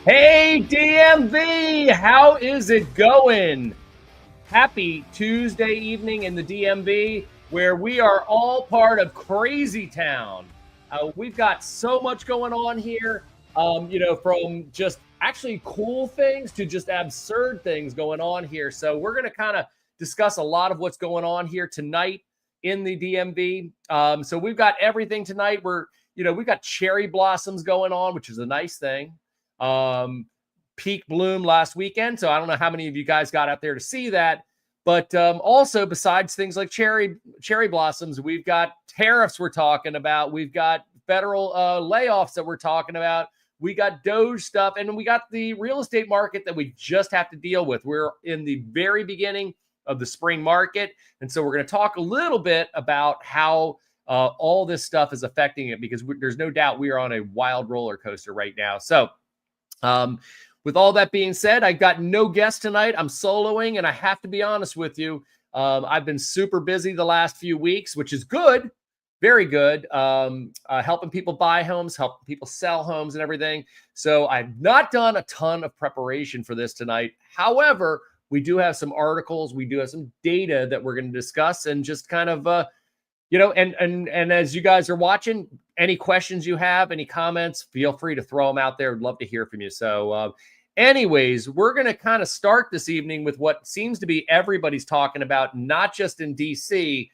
Hey, DMV, how is it going? Happy Tuesday evening in the DMV, where we are all part of Crazy Town. We've got so much going on here, from just actually cool things to just absurd things going on here. So we're going to kind of discuss a lot of what's going on here tonight in the DMV. So we've got everything tonight. We've got cherry blossoms going on, which is a nice thing. Peak bloom last weekend. So I don't know how many of you guys got out there to see that. But also, besides things like cherry blossoms, we've got tariffs we're talking about. We've got federal layoffs that we're talking about. We got Doge stuff, and we got the real estate market that we just have to deal with. We're in the very beginning of the spring market, and so we're going to talk a little bit about how all this stuff is affecting it, because there's no doubt we are on a wild roller coaster right now. So with all that being said, I've got no guest tonight. I'm soloing, and I have to be honest with you. I've been super busy the last few weeks, which is good, very good, helping people buy homes, helping people sell homes and everything. So I've not done a ton of preparation for this tonight. However, we do have some articles. We do have some data that we're going to discuss, and just kind of, and as you guys are watching, any questions you have, any comments, feel free to throw them out there. I'd love to hear from you. So anyways, we're going to kind of start this evening with what seems to be everybody's talking about, not just in DC,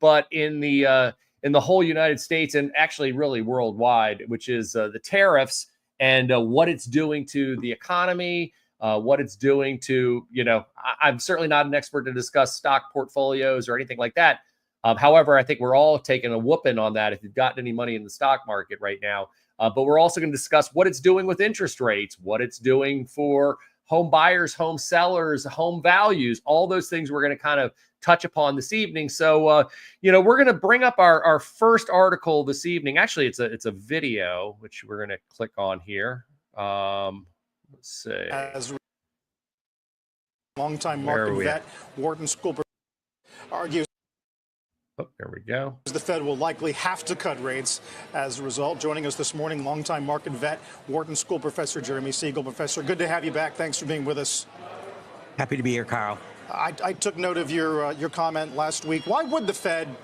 but in the whole United States, and actually really worldwide, which is the tariffs and what it's doing to the economy, what it's doing to, I'm certainly not an expert to discuss stock portfolios or anything like that. However, I think we're all taking a whooping on that if you've gotten any money in the stock market right now. But we're also going to discuss what it's doing with interest rates, what it's doing for home buyers, home sellers, home values, all those things we're going to kind of touch upon this evening. So, we're going to bring up our first article this evening. Actually, it's a video, which we're going to click on here. Let's see. As longtime market vet, Wharton School argues. Oh, there we go. The Fed will likely have to cut rates as a result. Joining us this morning, longtime market vet, Wharton School professor Jeremy Siegel. Professor, good to have you back. Thanks for being with us. Happy to be here, Carl. I took note of your comment last week. Why would the Fed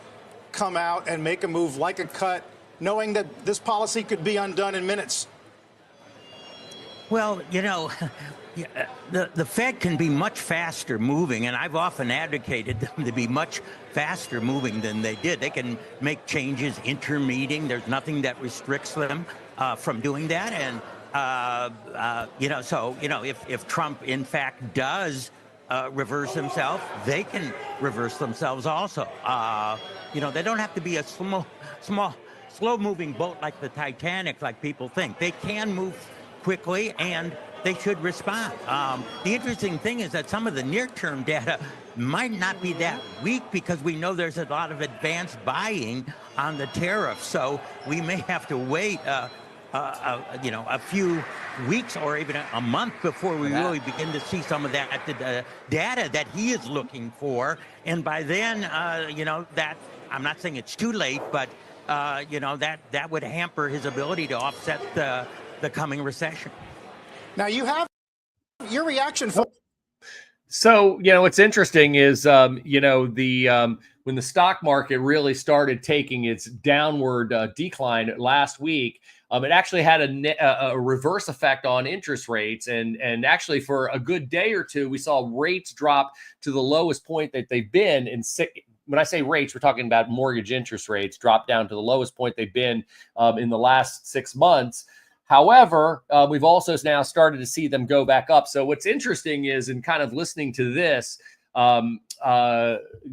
come out and make a move like a cut, knowing that this policy could be undone in minutes? Well, the Fed can be much faster moving, and I've often advocated them to be much faster moving than they did. They can make changes intermeeting. There's nothing that restricts them from doing that. And, if Trump, in fact, does reverse himself, they can reverse themselves also. They don't have to be a slow-moving boat like the Titanic, like people think. They can move quickly, and they should respond. The interesting thing is that some of the near-term data might not be that weak, because we know there's a lot of advanced buying on the tariffs. So we may have to wait, a few weeks or even a month before we really begin to see some of that data that he is looking for. And by then, that I'm not saying it's too late, but that would hamper his ability to offset the coming recession. Now, you have your reaction. So, what's interesting is, when the stock market really started taking its downward decline last week, it actually had a reverse effect on interest rates. And actually, for a good day or two, we saw rates drop to the lowest point that they've been in when I say rates, we're talking about mortgage interest rates drop down to the lowest point they've been in the last 6 months. However, we've also now started to see them go back up. So what's interesting is, in kind of listening to this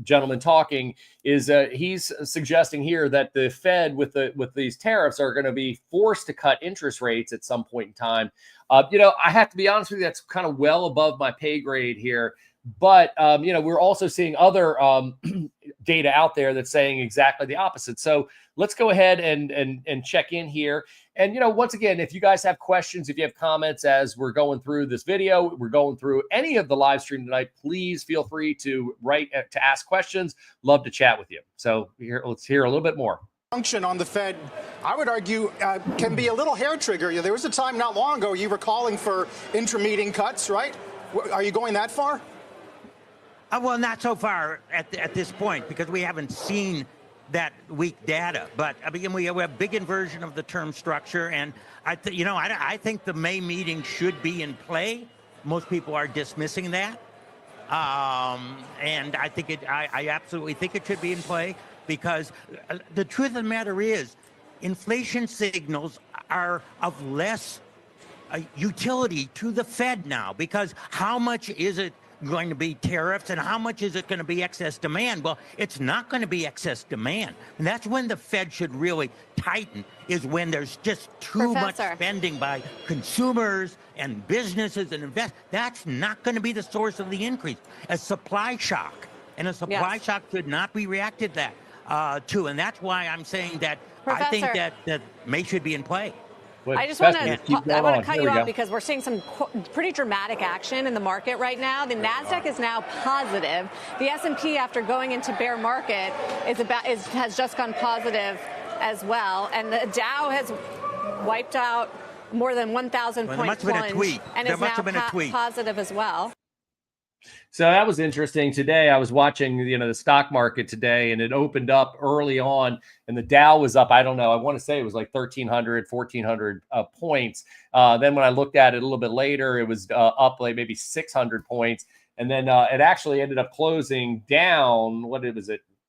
gentleman talking, is he's suggesting here that the Fed with these tariffs are going to be forced to cut interest rates at some point in time. I have to be honest with you, that's kind of well above my pay grade here. But, we're also seeing other data out there that's saying exactly the opposite. So let's go ahead and check in here. And, once again, if you guys have questions, if you have comments as we're going through this video, we're going through any of the live stream tonight, please feel free to write to ask questions. Love to chat with you. So let's hear a little bit more. Function on the Fed, I would argue, can be a little hair trigger. There was a time not long ago you were calling for intra-meeting cuts, right? Are you going that far? Well, not so far at this point, because we haven't seen that weak data. But I mean, we have a big inversion of the term structure, and I think the May meeting should be in play. Most people are dismissing that, and I absolutely think it should be in play, because the truth of the matter is, inflation signals are of less utility to the Fed now, because how much is it going to be tariffs and how much is it going to be excess demand? Well, it's not going to be excess demand. And that's when the Fed should really tighten, is when there's just too much spending by consumers and businesses and investors. That's not going to be the source of the increase. A supply shock, and a supply shock should not be reacted to. And that's why I'm saying that I think that May should be in play. I just want to cut you off because we're seeing some pretty dramatic action in the market right now. The Nasdaq is now positive. The S&P, after going into bear market, has just gone positive as well, and the Dow has wiped out more than 1,000 point plunge and is now positive as well. So that was interesting. Today, I was watching, the stock market today, and it opened up early on, and the Dow was up. I don't know. I want to say it was like 1,300, 1,400 points. Then when I looked at it a little bit later, it was up like maybe 600 points. And then it actually ended up closing down,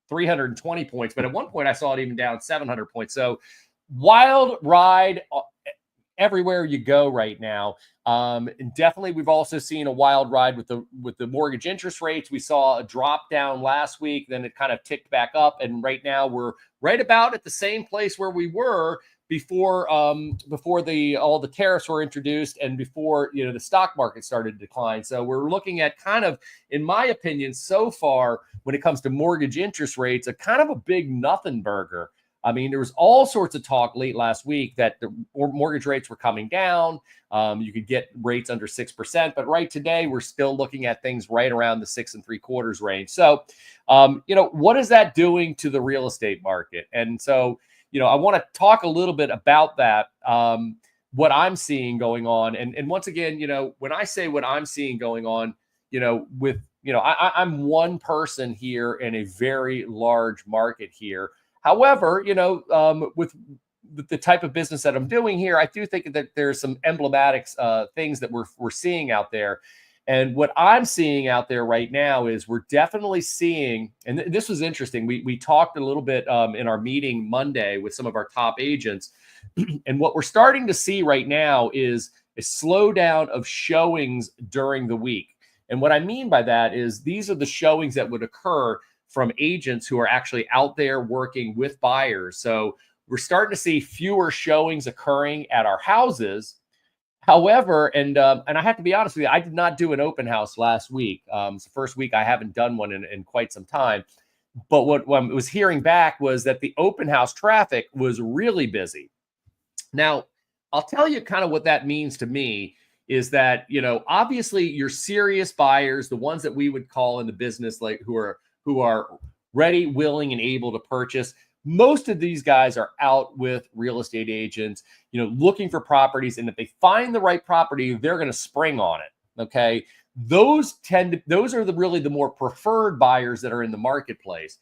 320 points. But at one point, I saw it even down 700 points. So wild ride everywhere you go right now. And definitely, we've also seen a wild ride with the mortgage interest rates. We saw a drop down last week, then it kind of ticked back up, and right now we're right about at the same place where we were before all the tariffs were introduced and before the stock market started to decline. So we're looking at kind of, in my opinion, so far when it comes to mortgage interest rates, a kind of a big nothing burger. I mean, there was all sorts of talk late last week that the mortgage rates were coming down. You could get rates under 6%, but right today we're still looking at things right around the 6 3/4 range. So, what is that doing to the real estate market? And so, I want to talk a little bit about that, what I'm seeing going on. And once again, when I say what I'm seeing going on, I'm one person here in a very large market here. However, with the type of business that I'm doing here, I do think that there's some emblematic things that we're seeing out there. And what I'm seeing out there right now is we're definitely seeing, and this was interesting. We talked a little bit in our meeting Monday with some of our top agents. And what we're starting to see right now is a slowdown of showings during the week. And what I mean by that is these are the showings that would occur from agents who are actually out there working with buyers. So we're starting to see fewer showings occurring at our houses. However, and I have to be honest with you, I did not do an open house last week. It's the first week I haven't done one in quite some time. But what I was hearing back was that the open house traffic was really busy. Now, I'll tell you kind of what that means to me is that, obviously your serious buyers, the ones that we would call in the business, like who are ready, willing, and able to purchase. Most of these guys are out with real estate agents, looking for properties. And if they find the right property, they're going to spring on it. Okay. Those are really the more preferred buyers that are in the marketplace.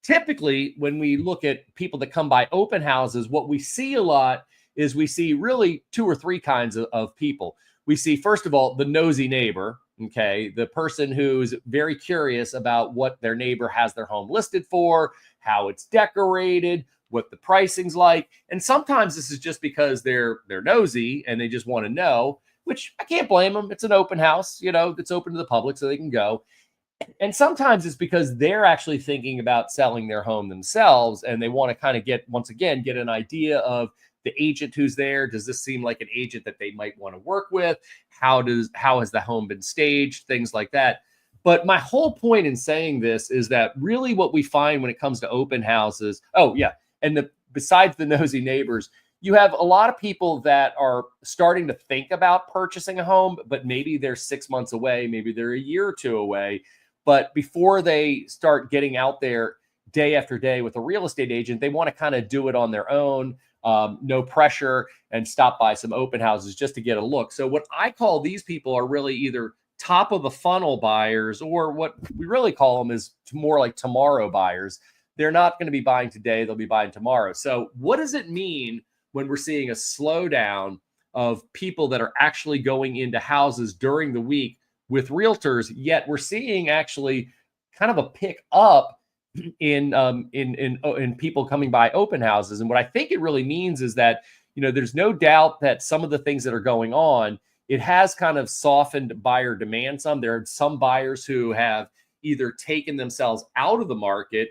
Typically, when we look at people that come by open houses, what we see a lot is we see really 2 or 3 kinds of people. We see, first of all, the nosy neighbor. Okay, the person who's very curious about what their neighbor has their home listed for, how it's decorated, what the pricing's like. And sometimes this is just because they're nosy and they just want to know, which I can't blame them. It's an open house, that's open to the public so they can go. And sometimes it's because they're actually thinking about selling their home themselves and they want to kind of get an idea of the agent who's there. Does this seem like an agent that they might want to work with? How has the home been staged? Things like that. But my whole point in saying this is that really what we find when it comes to open houses, besides the nosy neighbors, you have a lot of people that are starting to think about purchasing a home, but maybe they're 6 months away, maybe they're a year or 2 away. But before they start getting out there, day after day with a real estate agent. They want to kind of do it on their own, no pressure, and stop by some open houses just to get a look. So what I call these people are really either top of the funnel buyers, or what we really call them is more like tomorrow buyers. They're not going to be buying today, they'll be buying tomorrow. So what does it mean when we're seeing a slowdown of people that are actually going into houses during the week with realtors, yet we're seeing actually kind of a pick up in people coming by open houses? And what I think it really means is that, there's no doubt that some of the things that are going on, it has kind of softened buyer demand some. There are some buyers who have either taken themselves out of the market,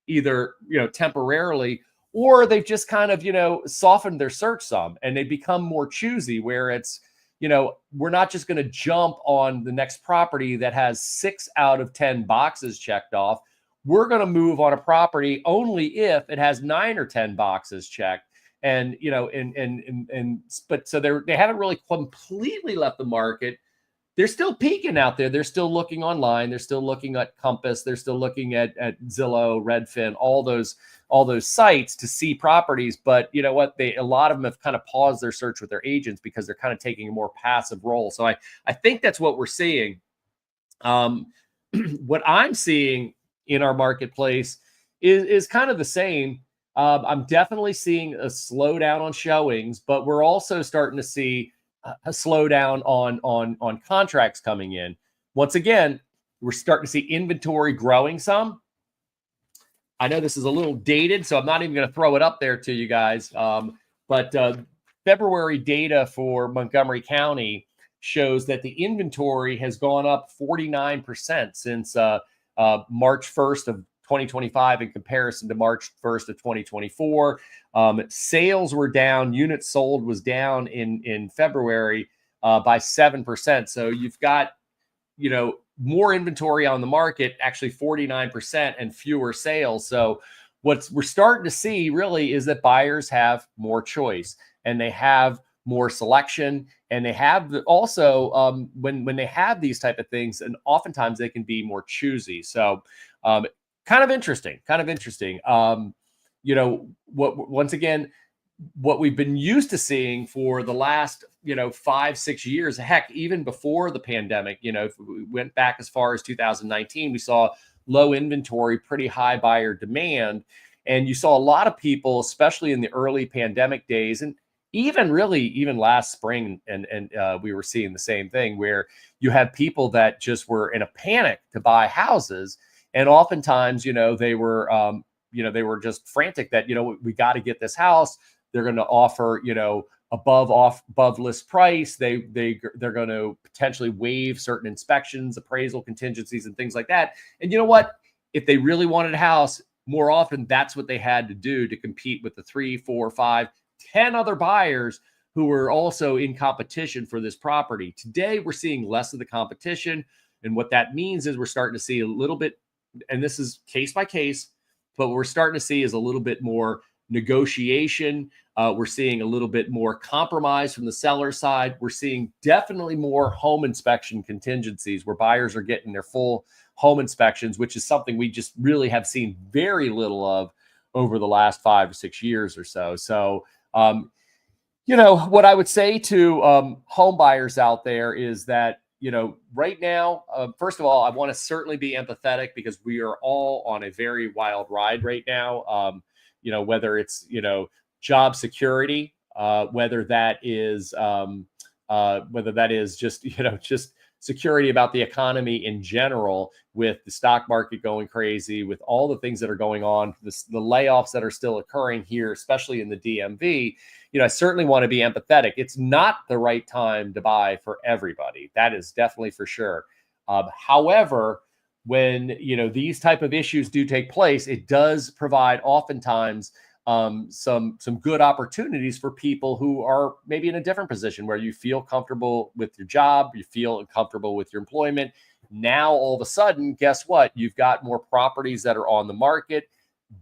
either, temporarily, or they've just kind of, softened their search some, and they become more choosy, where it's, we're not just going to jump on the next property that has 6 out of 10 boxes checked off. We're going to move on a property only if it has 9 or 10 boxes checked. And, but so they haven't really completely left the market. They're still peeking out there. They're still looking online. They're still looking at Compass. They're still looking at Zillow, Redfin, all those sites to see properties. But you know what? A lot of them have kind of paused their search with their agents because they're kind of taking a more passive role. So I think that's what we're seeing. What I'm seeing in our marketplace is kind of the same. I'm definitely seeing a slowdown on showings, but we're also starting to see a slowdown on contracts coming in. Once again, we're starting to see inventory growing some. I know this is a little dated, so I'm not even going to throw it up there to you guys. But February data for Montgomery County shows that the inventory has gone up 49% since March 1st of 2025 in comparison to March 1st of 2024. Sales were down. Units sold was down in February by 7%. So you've got, more inventory on the market, actually 49%, and fewer sales. So what we're starting to see really is that buyers have more choice, and they have more selection, and they have also when they have these type of things, and oftentimes they can be more choosy. So kind of interesting. Once again, what we've been used to seeing for the last, 5-6 years, heck, even before the pandemic, if we went back as far as 2019, we saw low inventory, pretty high buyer demand. And you saw a lot of people, especially in the early pandemic days, and even last spring, and we were seeing the same thing, where you had people that just were in a panic to buy houses. And oftentimes, they were just frantic that, we got to get this house. They're going to offer, above list price. They're going to potentially waive certain inspections, appraisal contingencies, and things like that. And you know what? If they really wanted a house, more often that's what they had to do to compete with the 3, 4, 5, 10 other buyers who were also in competition for this property. Today, we're seeing less of the competition. And what that means is we're starting to see a little bit, and this is case by case, but what we're starting to see is a little bit more negotiation. We're seeing a little bit more compromise from the seller side. We're seeing definitely more home inspection contingencies, where buyers are getting their full home inspections, which is something we just really have seen very little of over the last 5 or 6 years or so. So, what I would say to home buyers out there is that, right now, first of all, I want to certainly be empathetic, because we are all on a very wild ride right now. Whether it's, job security, whether that is just, just security about the economy in general, with the stock market going crazy, with all the things that are going on, the layoffs that are still occurring here, especially in the DMV. I certainly want to be empathetic. It's not the right time to buy for everybody. That is definitely for sure. However, when, these type of issues do take place, it does provide oftentimes some good opportunities for people who are maybe in a different position, where you feel comfortable with your job, you feel comfortable with your employment. Now, all of a sudden, guess what? You've got more properties that are on the market.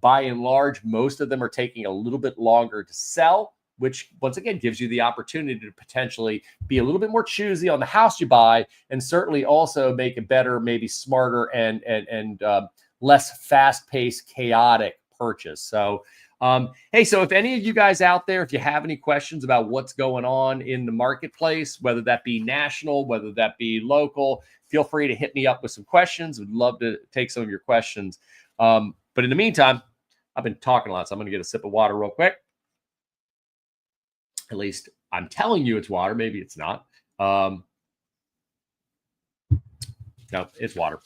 By and large, most of them are taking a little bit longer to sell, which once again gives you the opportunity to potentially be a little bit more choosy on the house you buy, and certainly also make a better, maybe smarter and less fast-paced, chaotic purchase. So, hey, so if any of you guys out there, if you have any questions about what's going on in the marketplace, whether that be national, whether that be local, feel free to hit me up with some questions. Would love to take some of your questions. But in the meantime, I've been talking a lot, so I'm going to get a sip of water real quick. At least I'm telling you it's water. Maybe it's not. No, it's water.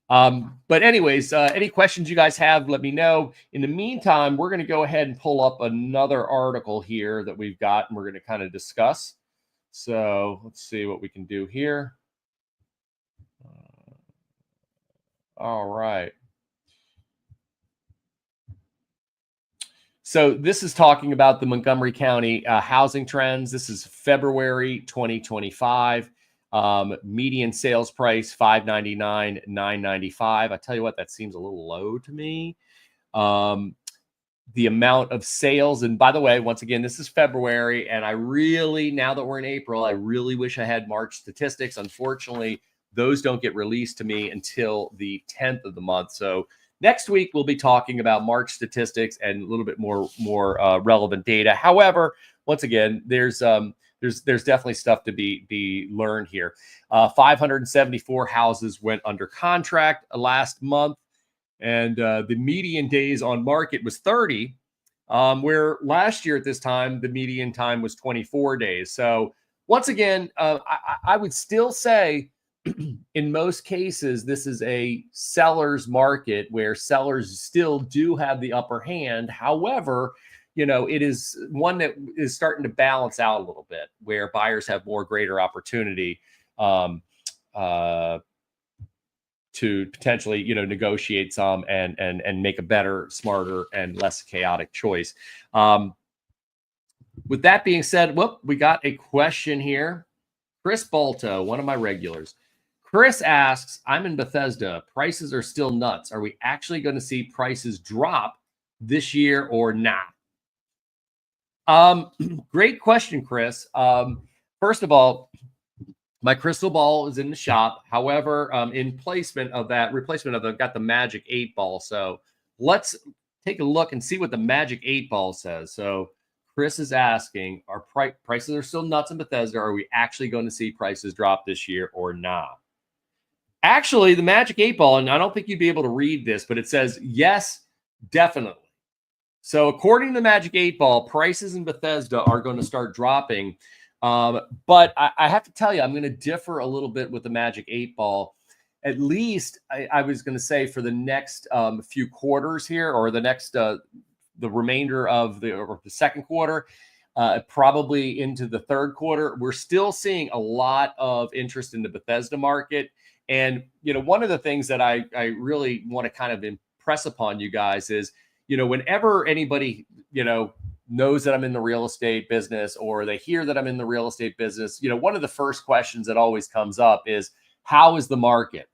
But anyways, any questions you guys have, let me know. In the meantime, we're going to go ahead and pull up another article here that we've got, and we're going to kind of discuss. So let's see what we can do here. All right. So this is talking about the Montgomery County housing trends. This is February 2025. Median sales price $599,995. I tell you what, that seems a little low to me. The amount of sales, and by the way, once again, this is February, and I really, now that we're in April, I really wish I had March statistics. Unfortunately, those don't get released to me until the 10th of the month. So next week, we'll be talking about March statistics and a little bit more relevant data. However, once again, there's definitely stuff to be learned here. 574 houses went under contract last month, and the median days on market was 30, where last year at this time, the median time was 24 days. So once again, I would still say in most cases, this is a seller's market where sellers still do have the upper hand. However, you know, it is one that is starting to balance out a little bit, where buyers have more greater opportunity to potentially, you know, negotiate some and make a better, smarter, and less chaotic choice. With that being said, we got a question here. Chris Balto, one of my regulars. Chris asks, I'm in Bethesda. Prices are still nuts. Are we actually going to see prices drop this year or not? Great question, Chris. First of all, my crystal ball is in the shop. However, in replacement of that, I've got the Magic 8 Ball. So let's take a look and see what the Magic 8 Ball says. So Chris is asking, are prices are still nuts in Bethesda? Are we actually going to see prices drop this year or not? Actually, the Magic 8 Ball, and I don't think you'd be able to read this, but it says, yes, definitely. So according to the Magic 8 Ball, prices in Bethesda are going to start dropping. But I have to tell you, I'm going to differ a little bit with the Magic 8 Ball. At least I was going to say for the next few quarters here, or the next the remainder of the second quarter, probably into the third quarter, we're still seeing a lot of interest in the Bethesda market. And, you know, one of the things that I really want to kind of impress upon you guys is, you know, whenever anybody, you know, knows that I'm in the real estate business, or they hear that I'm in the real estate business, you know, one of the first questions that always comes up is, how is the market?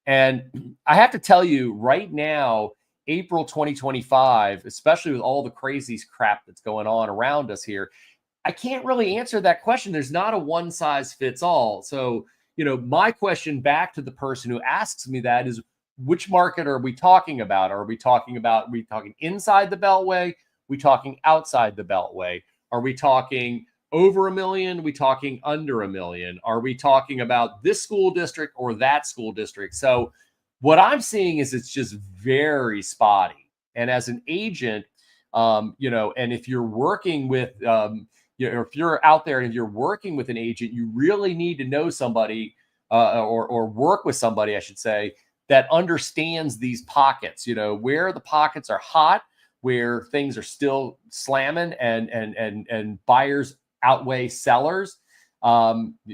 And I have to tell you right now, April 2025, especially with all the crazy crap that's going on around us here, I can't really answer that question. There's not a one size fits all. So, you know, my question back to the person who asks me that is, which market are we talking about? Are we talking inside the Beltway? Are we talking outside the Beltway? Are we talking over $1 million? Are we talking under $1 million? Are we talking about this school district or that school district? So what I'm seeing is it's just very spotty. And as an agent, you know, and if you're working with, you know, if you're out there and if you're working with an agent, you really need to know somebody or work with somebody, I should say, that understands these pockets, you know, where the pockets are hot, where things are still slamming and buyers outweigh sellers,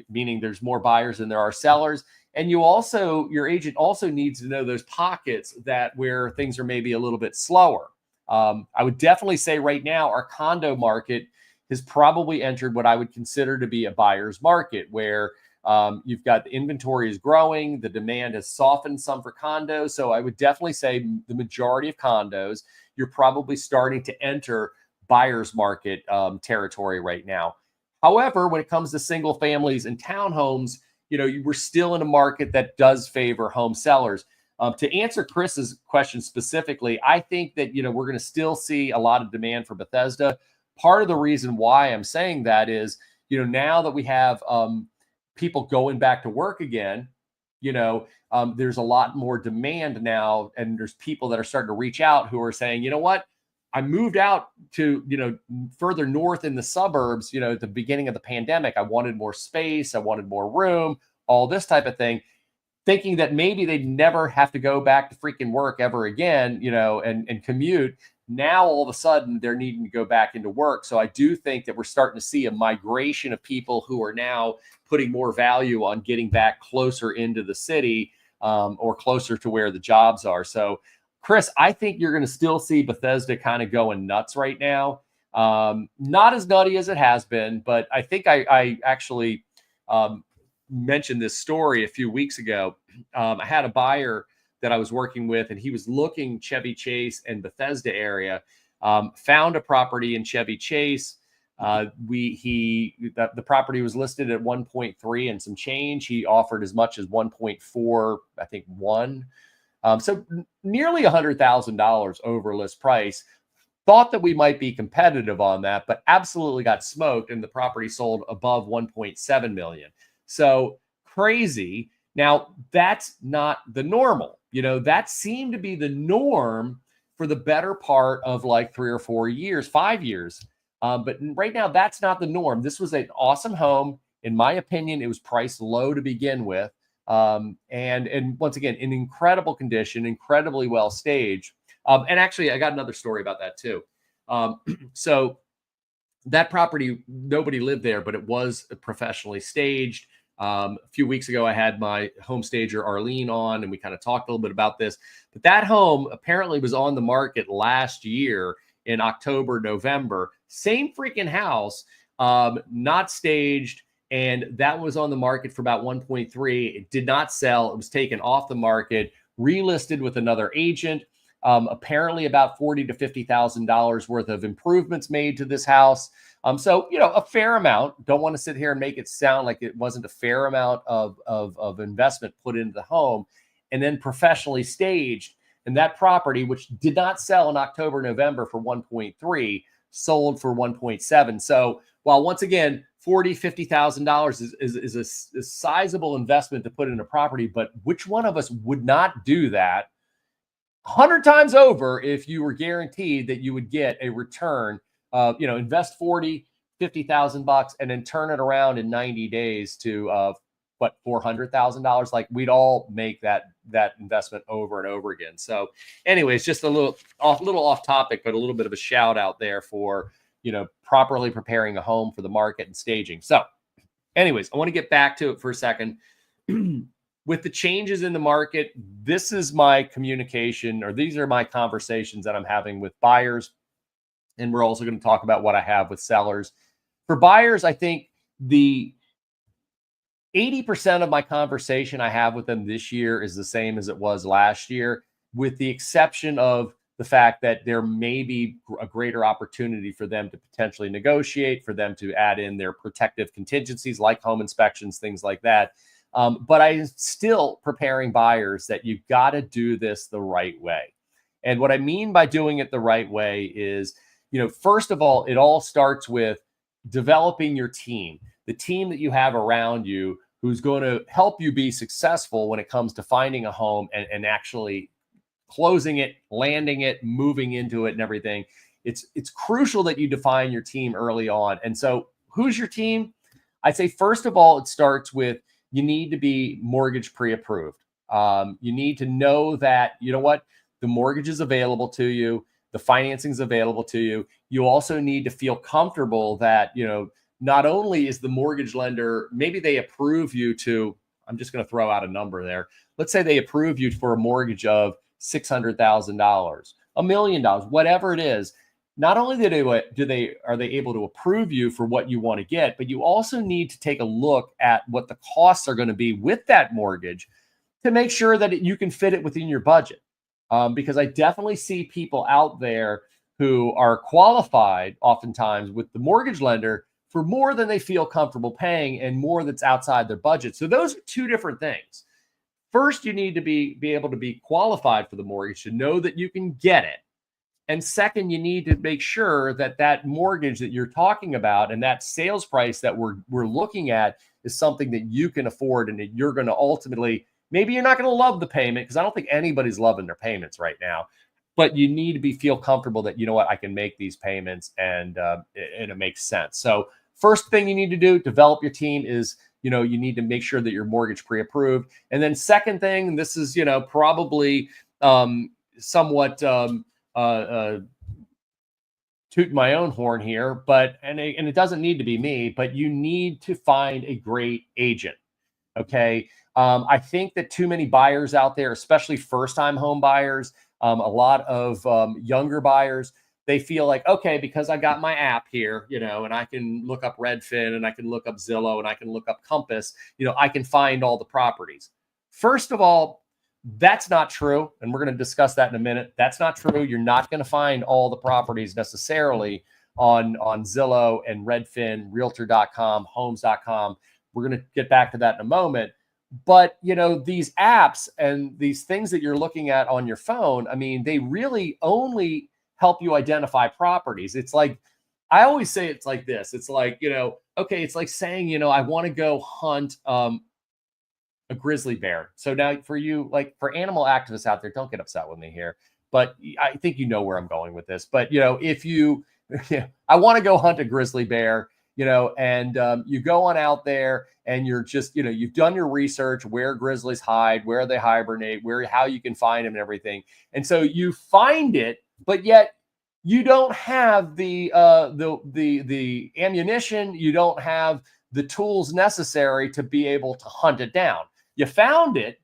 meaning there's more buyers than there are sellers. And your agent also needs to know those pockets where things are maybe a little bit slower. I would definitely say right now, our condo market has probably entered what I would consider to be a buyer's market, where you've got the inventory is growing, the demand has softened some for condos. So I would definitely say the majority of condos, you're probably starting to enter buyer's market territory right now. However, when it comes to single families and townhomes, you know, we're still in a market that does favor home sellers. To answer Chris's question specifically, I think that, we're going to still see a lot of demand for Bethesda. Part of the reason why I'm saying that is, now that we have people going back to work again, there's a lot more demand now. And there's people that are starting to reach out who are saying, you know what? I moved out to, further north in the suburbs, at the beginning of the pandemic. I wanted more space. I wanted more room, all this type of thing, thinking that maybe they'd never have to go back to freaking work ever again, and commute. Now, all of a sudden, they're needing to go back into work. So I do think that we're starting to see a migration of people who are now putting more value on getting back closer into the city, or closer to where the jobs are. So, Chris, I think you're going to still see Bethesda kind of going nuts right now. Not as nutty as it has been, but I think I actually mentioned this story a few weeks ago. I had a buyer that I was working with, and he was looking Chevy Chase and Bethesda area, found a property in Chevy Chase. The property was listed at 1.3 and some change. He offered as much as 1.4, I think 1. So nearly $100,000 over list price. Thought that we might be competitive on that, but absolutely got smoked, and the property sold above 1.7 million. So crazy. Now, that's not the normal. That seemed to be the norm for the better part of like 3 or 4 years, 5 years. But right now, that's not the norm. This was an awesome home. In my opinion, it was priced low to begin with. And once again, in incredible condition, incredibly well staged. And actually, I got another story about that too. So that property, nobody lived there, but it was professionally staged. A few weeks ago, I had my home stager Arlene on, and we kind of talked a little bit about this. But that home apparently was on the market last year in October, November. Same freaking house, not staged. And that was on the market for about 1.3. It did not sell. It was taken off the market, relisted with another agent. Apparently about $40,000 to $50,000 worth of improvements made to this house. So, a fair amount. Don't want to sit here and make it sound like it wasn't a fair amount of investment put into the home, and then professionally staged. And that property, which did not sell in October, November for 1.3, sold for 1.7. So while once again, $40,000, $50,000 is a sizable investment to put in a property, but which one of us would not do that 100 times over if you were guaranteed that you would get a return of, invest $40,000, $50,000 and then turn it around in 90 days to $400,000? Like, we'd all make that investment over and over again. So anyways, just a little off topic, but a little bit of a shout out there for, properly preparing a home for the market and staging. So anyways, I want to get back to it for a second. With the changes in the market, this is my communication, or these are my conversations that I'm having with buyers. And we're also going to talk about what I have with sellers. For buyers, I think the 80% of my conversation I have with them this year is the same as it was last year, with the exception of the fact that there may be a greater opportunity for them to potentially negotiate, for them to add in their protective contingencies like home inspections, things like that. But I'm still preparing buyers that you've got to do this the right way. And what I mean by doing it the right way is, first of all, it all starts with developing your team, the team that you have around you who's going to help you be successful when it comes to finding a home and actually closing it, landing it, moving into it and everything. It's crucial that you define your team early on. And so who's your team? I'd say, first of all, it starts with, you need to be mortgage pre-approved. You need to know that, the mortgage is available to you, the financing is available to you. You also need to feel comfortable that, not only is the mortgage lender, maybe they approve you to, I'm just going to throw out a number there. Let's say they approve you for a mortgage of $600,000, $1 million, whatever it is. Not only are they able to approve you for what you want to get, but you also need to take a look at what the costs are going to be with that mortgage to make sure that you can fit it within your budget. Because I definitely see people out there who are qualified oftentimes with the mortgage lender for more than they feel comfortable paying and more that's outside their budget. So those are two different things. first, you need to be able to be qualified for the mortgage, to know that you can get it. And second, you need to make sure that that mortgage that you're talking about and that sales price that we're looking at is something that you can afford, and that you're going to ultimately, maybe you're not going to love the payment, because I don't think anybody's loving their payments right now, but you need to feel comfortable that, you know what, I can make these payments, and it makes sense. So first thing you need to do, develop your team, is, you need to make sure that you're mortgage pre-approved. And then second thing, this is, probably somewhat toot my own horn here, but and it doesn't need to be me, but you need to find a great agent. Okay. I think that too many buyers out there, especially first-time home buyers, a lot of younger buyers, they feel like, okay, because I got my app here, and I can look up Redfin, and I can look up Zillow, and I can look up Compass, I can find all the properties. First of all, that's not true. And we're going to discuss that in a minute. That's not true. You're not going to find all the properties necessarily on Zillow and Redfin, Realtor.com, Homes.com. We're going to get back to that in a moment. But, these apps and these things that you're looking at on your phone, I mean, they really only help you identify properties. It's like, I always say it's like this. It's like, okay, it's like saying, I want to go hunt a grizzly bear. So now for you, like for animal activists out there, don't get upset with me here, but I think you know where I'm going with this. But, if you, I want to go hunt a grizzly bear, and you go on out there and you're just, you've done your research, where grizzlies hide, where they hibernate, how you can find them and everything. And so you find it, but yet you don't have the ammunition. You don't have the tools necessary to be able to hunt it down. You found it,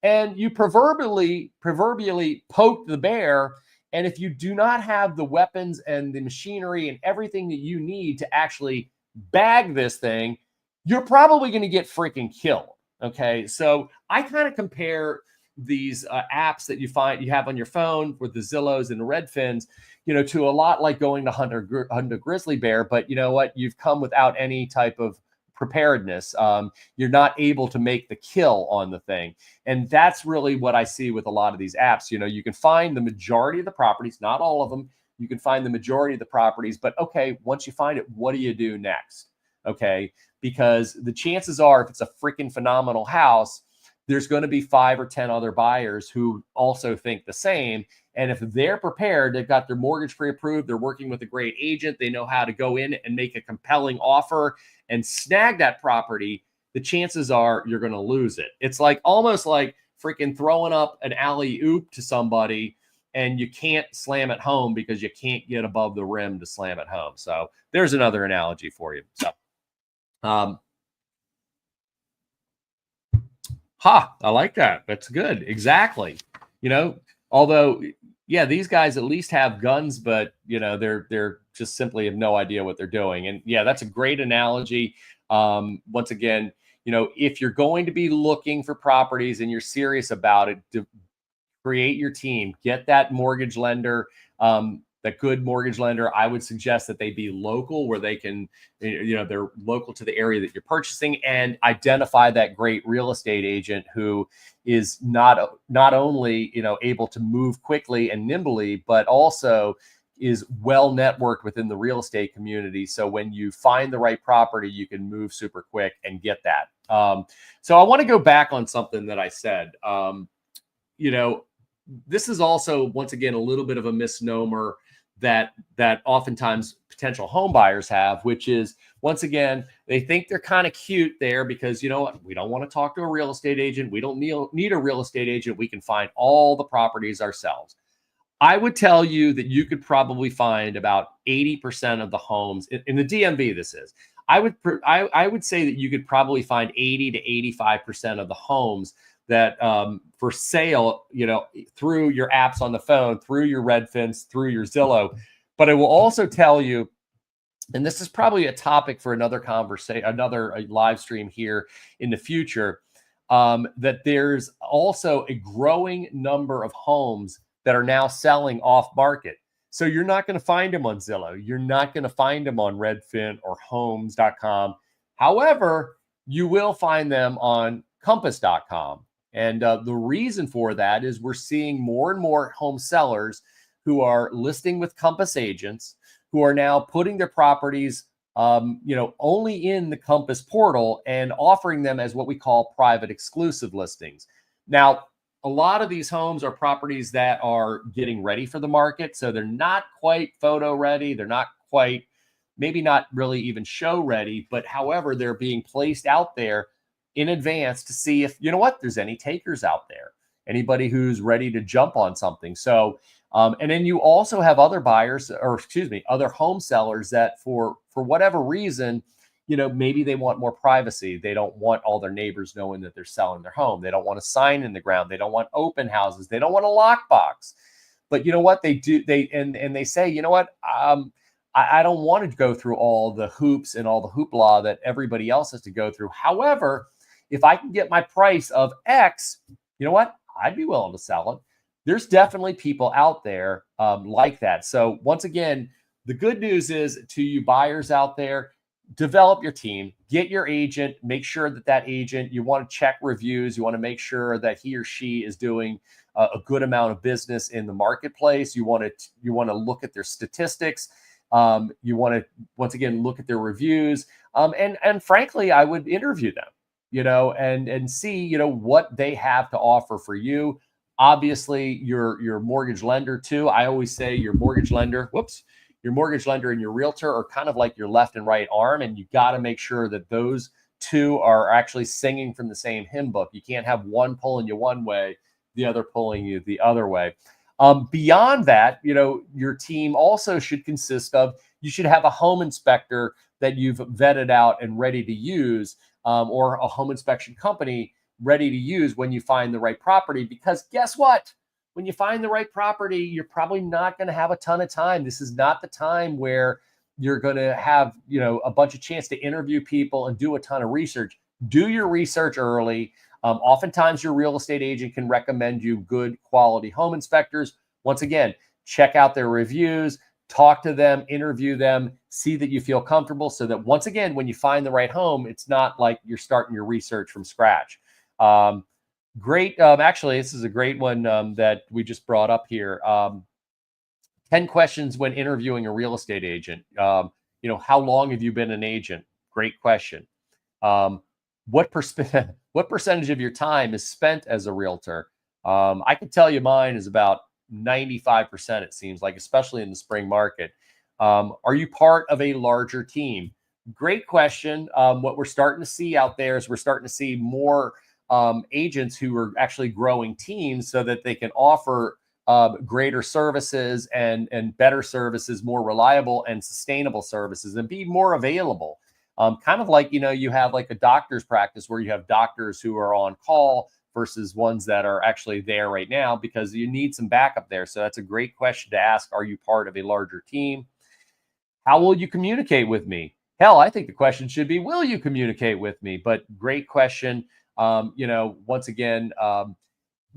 and you proverbially poked the bear. And if you do not have the weapons and the machinery and everything that you need to actually bag this thing, you're probably going to get freaking killed. Okay. So I kind of compare these apps that you have on your phone with the Zillows and the Redfins, to a lot like going to hunt a grizzly bear. But you know what? You've come without any type of preparedness. You're not able to make the kill on the thing. And that's really what I see with a lot of these apps. You can find the majority of the properties, not all of them. You can find the majority of the properties, but okay, once you find it, what do you do next? Okay. Because the chances are, if it's a freaking phenomenal house, there's going to be 5 or 10 other buyers who also think the same. And if they're prepared, they've got their mortgage pre-approved, they're working with a great agent, they know how to go in and make a compelling offer and snag that property, the chances are you're going to lose it. It's like almost like freaking throwing up an alley-oop to somebody and you can't slam it home because you can't get above the rim to slam it home. So there's another analogy for you. So, I like that. That's good. Exactly. Although, yeah, these guys at least have guns, but they're just simply have no idea what they're doing. And yeah, that's a great analogy. Once again, if you're going to be looking for properties and you're serious about it, to create your team, get that mortgage lender, that good mortgage lender. I would suggest that they be local, where they can, they're local to the area that you're purchasing, and identify that great real estate agent who is not only, able to move quickly and nimbly, but also is well networked within the real estate community. So when you find the right property, you can move super quick and get that. So I want to go back on something that I said. This is also, once again, a little bit of a misnomer that oftentimes potential home buyers have, which is, once again, they think they're kind of cute there because, we don't want to talk to a real estate agent. We don't need a real estate agent. We can find all the properties ourselves. I would tell you that you could probably find about 80% of the homes in the DMV. This is, I would say that you could probably find 80 to 85% of the homes that for sale, through your apps on the phone, through your Redfins, through your Zillow. But I will also tell you, and this is probably a topic for another conversation, another live stream here in the future, that there's also a growing number of homes that are now selling off market. So you're not going to find them on Zillow. You're not going to find them on Redfin or Homes.com. However, you will find them on Compass.com. And the reason for that is we're seeing more and more home sellers who are listing with Compass agents who are now putting their properties, only in the Compass portal and offering them as what we call private exclusive listings. Now, a lot of these homes are properties that are getting ready for the market. So they're not quite photo ready. They're not quite, maybe not really even show ready, but however, they're being placed out there in advance to see if, there's any takers out there, anybody who's ready to jump on something. So, and then you also have other buyers, other home sellers that for whatever reason, maybe they want more privacy. They don't want all their neighbors knowing that they're selling their home. They don't want a sign in the ground. They don't want open houses. They don't want a lockbox. But you know what they do? They say, I don't want to go through all the hoops and all the hoopla that everybody else has to go through. However, if I can get my price of X, I'd be willing to sell it. There's definitely people out there like that. So once again, the good news is to you buyers out there, develop your team, get your agent, make sure that agent, you want to check reviews. You want to make sure that he or she is doing a good amount of business in the marketplace. You want to look at their statistics. You want to, once again, look at their reviews. And frankly, I would interview them, and see, what they have to offer for you. Obviously, your mortgage lender too. I always say your mortgage lender and your realtor are kind of like your left and right arm. And you got to make sure that those two are actually singing from the same hymn book. You can't have one pulling you one way, the other pulling you the other way. Beyond that, your team also should consist of, you should have a home inspector that you've vetted out and ready to use, or a home inspection company ready to use when you find the right property. Because guess what? When you find the right property, you're probably not going to have a ton of time. This is not the time where you're going to have, a bunch of chance to interview people and do a ton of research. Do your research early. Oftentimes your real estate agent can recommend you good quality home inspectors. Once again, check out their reviews, talk to them, interview them, see that you feel comfortable, so that once again, when you find the right home, it's not like you're starting your research from scratch. Great. Actually, this is a great one that we just brought up here. 10 questions when interviewing a real estate agent. How long have you been an agent? Great question. What percentage of your time is spent as a realtor? I can tell you mine is about 95%, it seems like, especially in the spring market. Are you part of a larger team? Great question. What we're starting to see out there is we're starting to see more agents who are actually growing teams so that they can offer greater services and better services, more reliable and sustainable services, and be more available. Kind of like, you have like a doctor's practice where you have doctors who are on call versus ones that are actually there right now, because you need some backup there. So that's a great question to ask. Are you part of a larger team? How will you communicate with me? Hell, I think the question should be, will you communicate with me? But great question. Once again,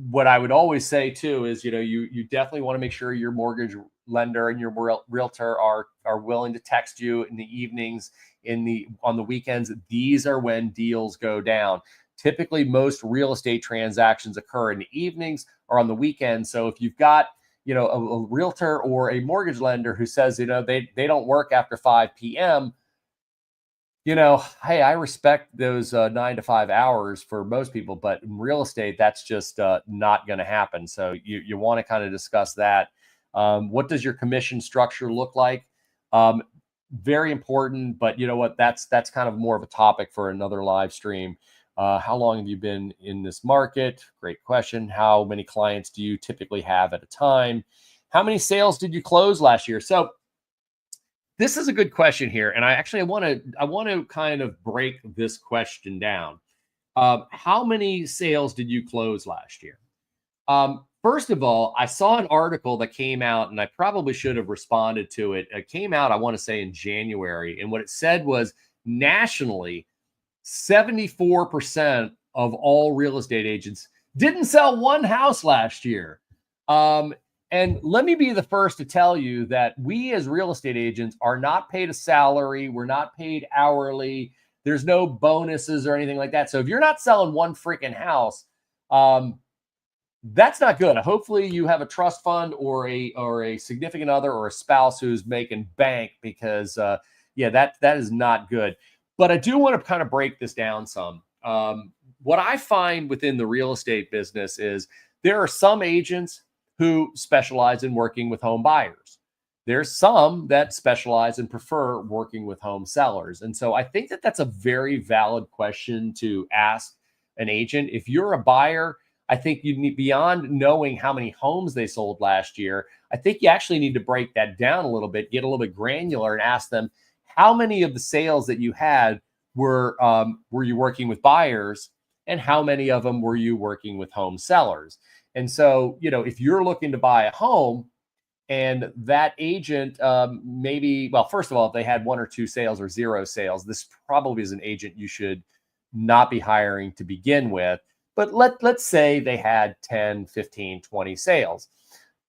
what I would always say too is, you definitely want to make sure your mortgage lender and your realtor are willing to text you in the evenings, on the weekends. These are when deals go down. Typically, most real estate transactions occur in the evenings or on the weekends. So if you've got, a realtor or a mortgage lender who says, they don't work after 5 p.m., hey, I respect those 9 to 5 hours for most people, but in real estate, that's just not going to happen. So you want to kind of discuss that. What does your commission structure look like? Very important, but you know what? That's kind of more of a topic for another live stream. How long have you been in this market? Great question. How many clients do you typically have at a time? How many sales did you close last year? So this is a good question here, and I want to kind of break this question down. How many sales did you close last year? First of all, I saw an article that came out, and I probably should have responded to it. It came out, I want to say, in January, and what it said was nationally, 74% of all real estate agents didn't sell one house last year. And let me be the first to tell you that we as real estate agents are not paid a salary. We're not paid hourly. There's no bonuses or anything like that. So if you're not selling one freaking house, That's not good. Hopefully you have a trust fund or a significant other or a spouse who's making bank, because that is not good. But I do want to kind of break this down some. What I find within the real estate business is there are some agents who specialize in working with home buyers. There's some that specialize and prefer working with home sellers. And so I think that that's a very valid question to ask an agent. If you're a buyer, I think you need, beyond knowing how many homes they sold last year, I think you actually need to break that down a little bit, get a little bit granular, and ask them, how many of the sales that you had were you working with buyers, and how many of them were you working with home sellers? And so, if you're looking to buy a home and that agent maybe, well, first of all, if they had 1 or 2 sales or 0 sales, this probably is an agent you should not be hiring to begin with. But let's say they had 10, 15, 20 sales.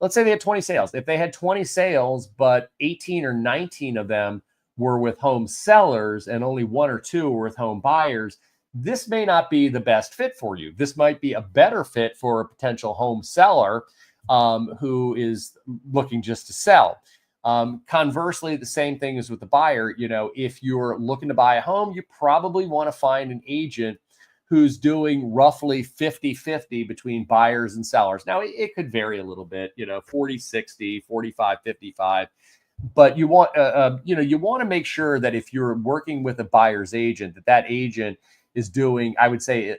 Let's say they had 20 sales. If they had 20 sales, but 18 or 19 of them were with home sellers and only 1 or 2 were with home buyers, this may not be the best fit for you. This might be a better fit for a potential home seller who is looking just to sell. Conversely, the same thing is with the buyer. If you're looking to buy a home, you probably want to find an agent who's doing roughly 50-50 between buyers and sellers. Now, it could vary a little bit, 40-60, 45-55. But you want, you want to make sure that if you're working with a buyer's agent, that agent is doing, I would say,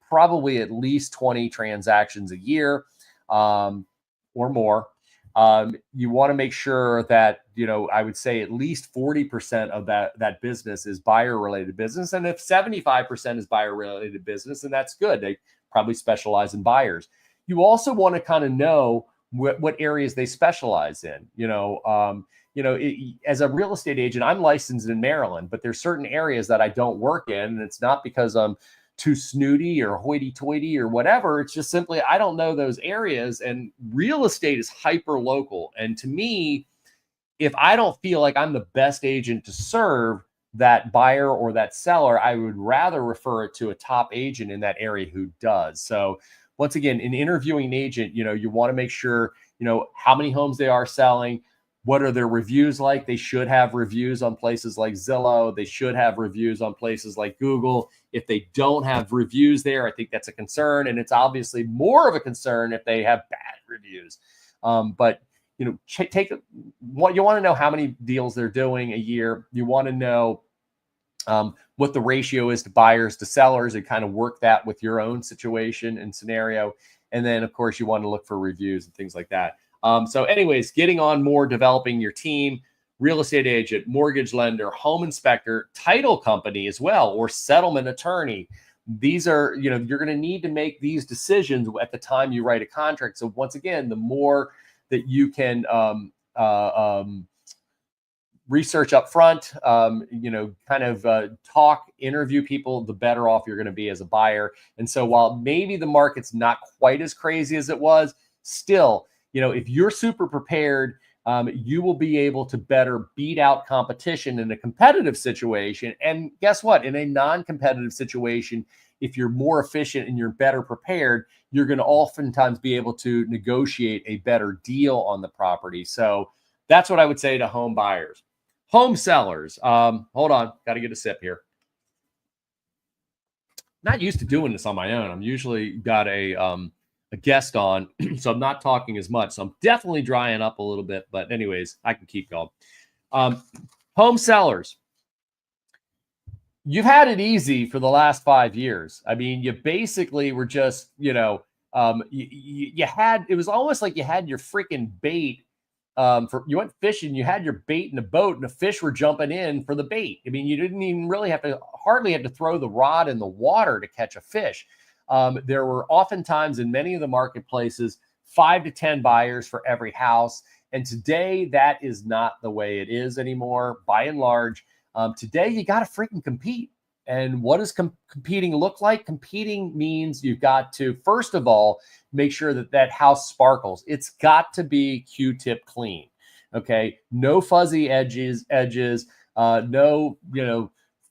probably at least 20 transactions a year or more. You want to make sure that, I would say at least 40% of that business is buyer related business. And if 75% is buyer related business, then that's good. They probably specialize in buyers. You also want to kind of know what areas they specialize in. As a real estate agent, I'm licensed in Maryland, but there's certain areas that I don't work in. And it's not because I'm too snooty or hoity-toity or whatever. It's just simply, I don't know those areas, and real estate is hyper local. And to me, if I don't feel like I'm the best agent to serve that buyer or that seller, I would rather refer it to a top agent in that area who does. So once again, in interviewing an agent, you want to make sure, how many homes they are selling. What are their reviews like? They should have reviews on places like Zillow. They should have reviews on places like Google. If they don't have reviews there, I think that's a concern. And it's obviously more of a concern if they have bad reviews. But take what you want to know, how many deals they're doing a year. You want to know what the ratio is to buyers to sellers, and kind of work that with your own situation and scenario. And then, of course, you want to look for reviews and things like that. So anyways, getting on more, developing your team, real estate agent, mortgage lender, home inspector, title company as well, or settlement attorney. These are, you're going to need to make these decisions at the time you write a contract. So once again, the more that you can research up front, talk, interview people, the better off you're going to be as a buyer. And so while maybe the market's not quite as crazy as it was, still, if you're super prepared, you will be able to better beat out competition in a competitive situation. And guess what? In a non-competitive situation, if you're more efficient and you're better prepared, you're going to oftentimes be able to negotiate a better deal on the property. So that's what I would say to home buyers. Home sellers, hold on, got to get a sip here. Not used to doing this on my own. I'm usually got a guest on, so I'm not talking as much. So I'm definitely drying up a little bit, but anyways, I can keep going. Home sellers, you've had it easy for the last 5 years. I mean, you basically were just, you had, it was almost like you had your freaking bait. You went fishing, you had your bait in a boat, and the fish were jumping in for the bait. I mean, you didn't even really hardly have to throw the rod in the water to catch a fish. There were oftentimes in many of the marketplaces 5 to 10 buyers for every house. And today that is not the way it is anymore. By and large, today you got to freaking compete. And what does competing look like? Competing means you've got to, first of all, make sure that house sparkles. It's got to be Q-tip clean. Okay. No fuzzy edges, no,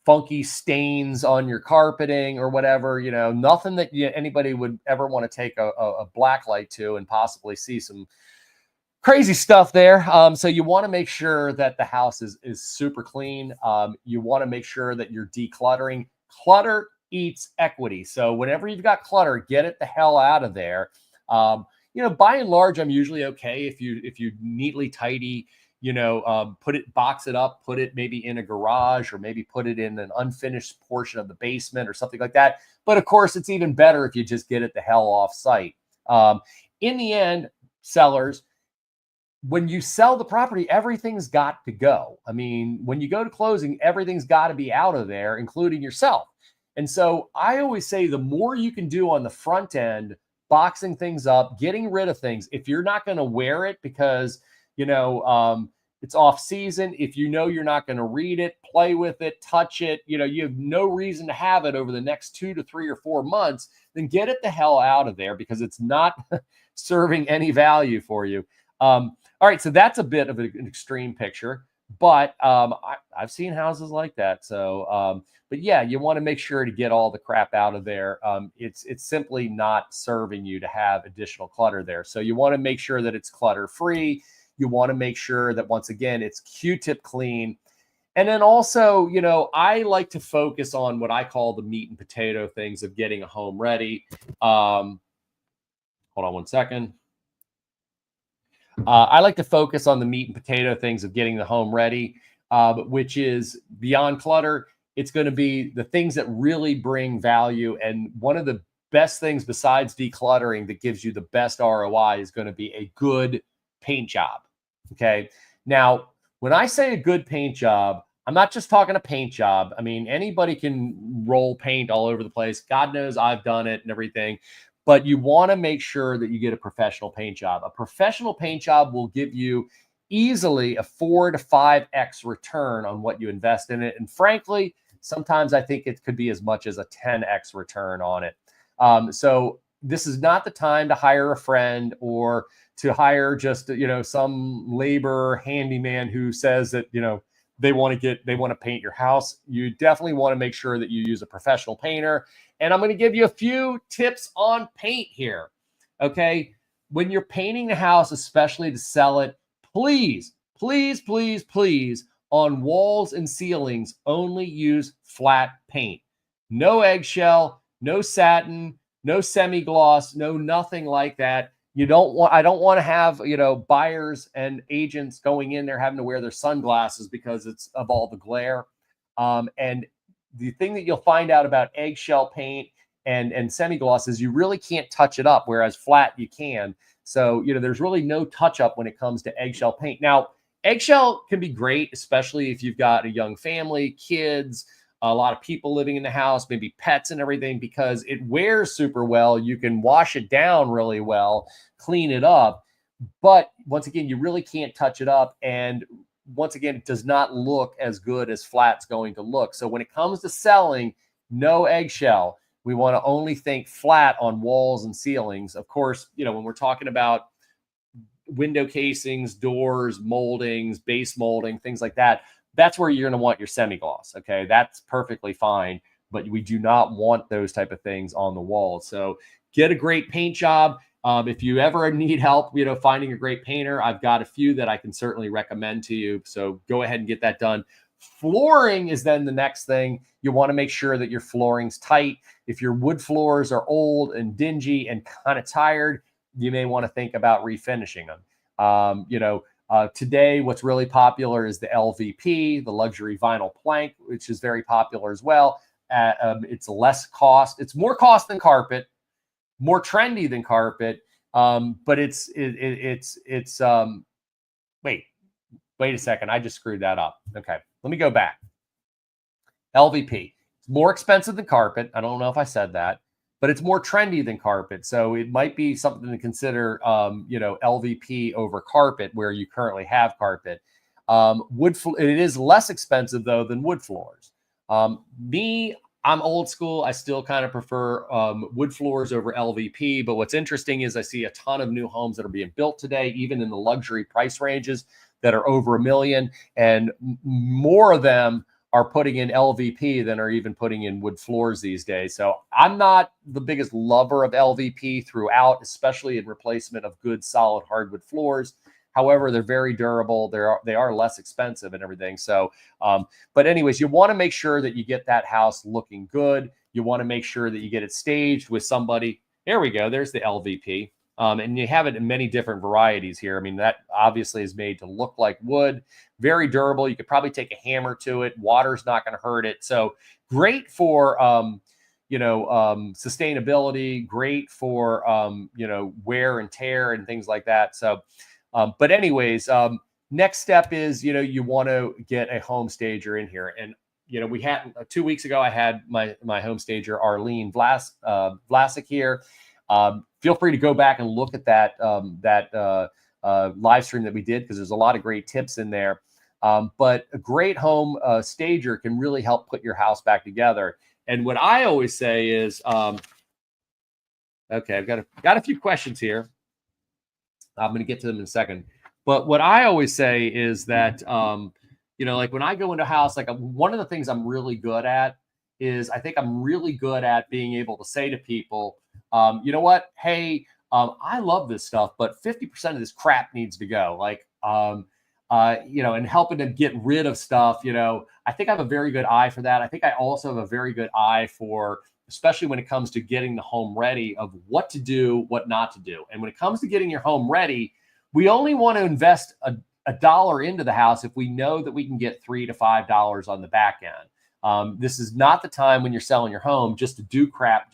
funky stains on your carpeting or whatever, nothing that anybody would ever want to take a black light to and possibly see some crazy stuff there. So you want to make sure that the house is super clean. You want to make sure that you're decluttering. Clutter eats equity. So whenever you've got clutter, get it the hell out of there. By and large, I'm usually okay if you neatly tidy, box it up, put it maybe in a garage or maybe put it in an unfinished portion of the basement or something like that. But of course, it's even better if you just get it the hell off site. In the end, sellers, when you sell the property, everything's got to go. I mean, when you go to closing, everything's got to be out of there, including yourself. And so I always say the more you can do on the front end, boxing things up, getting rid of things. If you're not going to wear it because, it's off season, if you're not going to read it, play with it, touch it, you have no reason to have it over the next 2 to 3 or 4 months, then get it the hell out of there because it's not serving any value for you. All right, so that's a bit of an extreme picture, but I've seen houses like that. So, but yeah, you want to make sure to get all the crap out of there. It's simply not serving you to have additional clutter there. So you want to make sure that it's clutter free. You want to make sure that, once again, it's Q-tip clean. And then also, I like to focus on what I call the meat and potato things of getting a home ready. Hold on one second. I like to focus on the meat and potato things of getting the home ready, which is beyond clutter. It's going to be the things that really bring value. And one of the best things besides decluttering that gives you the best ROI is going to be a good paint job. Okay. Now, when I say a good paint job, I'm not just talking a paint job. I mean, anybody can roll paint all over the place. God knows I've done it and everything. But you want to make sure that you get a professional paint job. A professional paint job will give you easily a 4 to 5x return on what you invest in it. And frankly, sometimes I think it could be as much as a 10x return on it. So this is not the time to hire a friend or to hire just, some labor handyman who says that, they want to paint your house. You definitely want to make sure that you use a professional painter. And I'm going to give you a few tips on paint here. Okay. When you're painting the house, especially to sell it, please, please, please, please, on walls and ceilings, only use flat paint. No eggshell, no satin, no semi-gloss, no nothing like that. I don't want to have, buyers and agents going in there having to wear their sunglasses because it's of all the glare. And the thing that you'll find out about eggshell paint and semi-gloss is you really can't touch it up, whereas flat you can. So, there's really no touch up when it comes to eggshell paint. Now, eggshell can be great, especially if you've got a young family, kids, a lot of people living in the house, maybe pets and everything, because it wears super well. You can wash it down really well, clean it up. But once again, you really can't touch it up. And once again, it does not look as good as flat's going to look. So when it comes to selling, no eggshell. We want to only think flat on walls and ceilings. Of course, when we're talking about window casings, doors, moldings, base molding, things like that, that's where you're going to want your semi-gloss. Okay. That's perfectly fine, but we do not want those type of things on the wall. So get a great paint job. If you ever need help, finding a great painter, I've got a few that I can certainly recommend to you. So go ahead and get that done. Flooring is then the next thing. You want to make sure that your flooring's tight. If your wood floors are old and dingy and kind of tired, you may want to think about refinishing them. Today, what's really popular is the LVP, the luxury vinyl plank, which is very popular as well. It's less cost. It's more cost than carpet, more trendy than carpet. But wait a second. I just screwed that up. Okay. Let me go back. LVP. It's more expensive than carpet. I don't know if I said that, but it's more trendy than carpet. So it might be something to consider, LVP over carpet where you currently have carpet. It is less expensive though than wood floors. I'm old school. I still kind of prefer wood floors over LVP. But what's interesting is I see a ton of new homes that are being built today, even in the luxury price ranges that are over $1 million, and more of them are putting in LVP than are even putting in wood floors these days. So I'm not the biggest lover of LVP throughout, especially in replacement of good solid hardwood floors. However, they're very durable. They are less expensive and everything. So, but anyways, you want to make sure that you get that house looking good. You want to make sure that you get it staged with somebody. There we go. There's the LVP. And you have it in many different varieties here. I mean, that obviously is made to look like wood, very durable. You could probably take a hammer to it. Water's not going to hurt it. So great for, sustainability, great for, wear and tear and things like that. So, but anyways, next step is, you want to get a home stager in here. And, we had 2 weeks ago, I had my home stager, Arlene Vlasic here. Feel free to go back and look at that live stream that we did, because there's a lot of great tips in there. But a great home stager can really help put your house back together. And what I always say is, okay, I've got a few questions here. I'm going to get to them in a second. But what I always say is that, like when I go into a house, like one of the things I'm really good at is I think I'm really good at being able to say to people, you know what? Hey, I love this stuff, but 50% of this crap needs to go. Like, and helping them get rid of stuff. I think I have a very good eye for that. I think I also have a very good eye for, especially when it comes to getting the home ready, of what to do, what not to do. And when it comes to getting your home ready, we only want to invest a dollar into the house if we know that we can get $3 to $5 on the back end. This is not the time when you're selling your home just to do crap.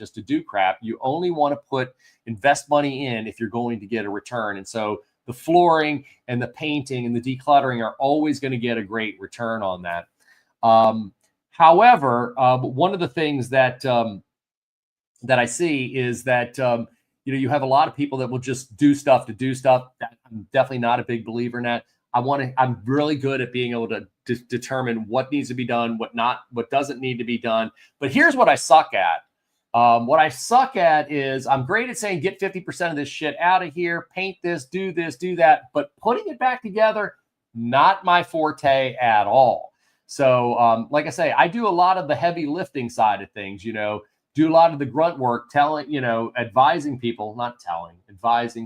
You only want to invest money in if you're going to get a return. And so the flooring and the painting and the decluttering are always going to get a great return on that. However, one of the things that I see is that you have a lot of people that will just do stuff to do stuff. I'm definitely not a big believer in that. I'm really good at being able to determine what needs to be done, what doesn't need to be done. But here's what I suck at. What I suck at is I'm great at saying, get 50% of this shit out of here, paint this, do that. But putting it back together, not my forte at all. So like I say, I do a lot of the heavy lifting side of things, do a lot of the grunt work, advising,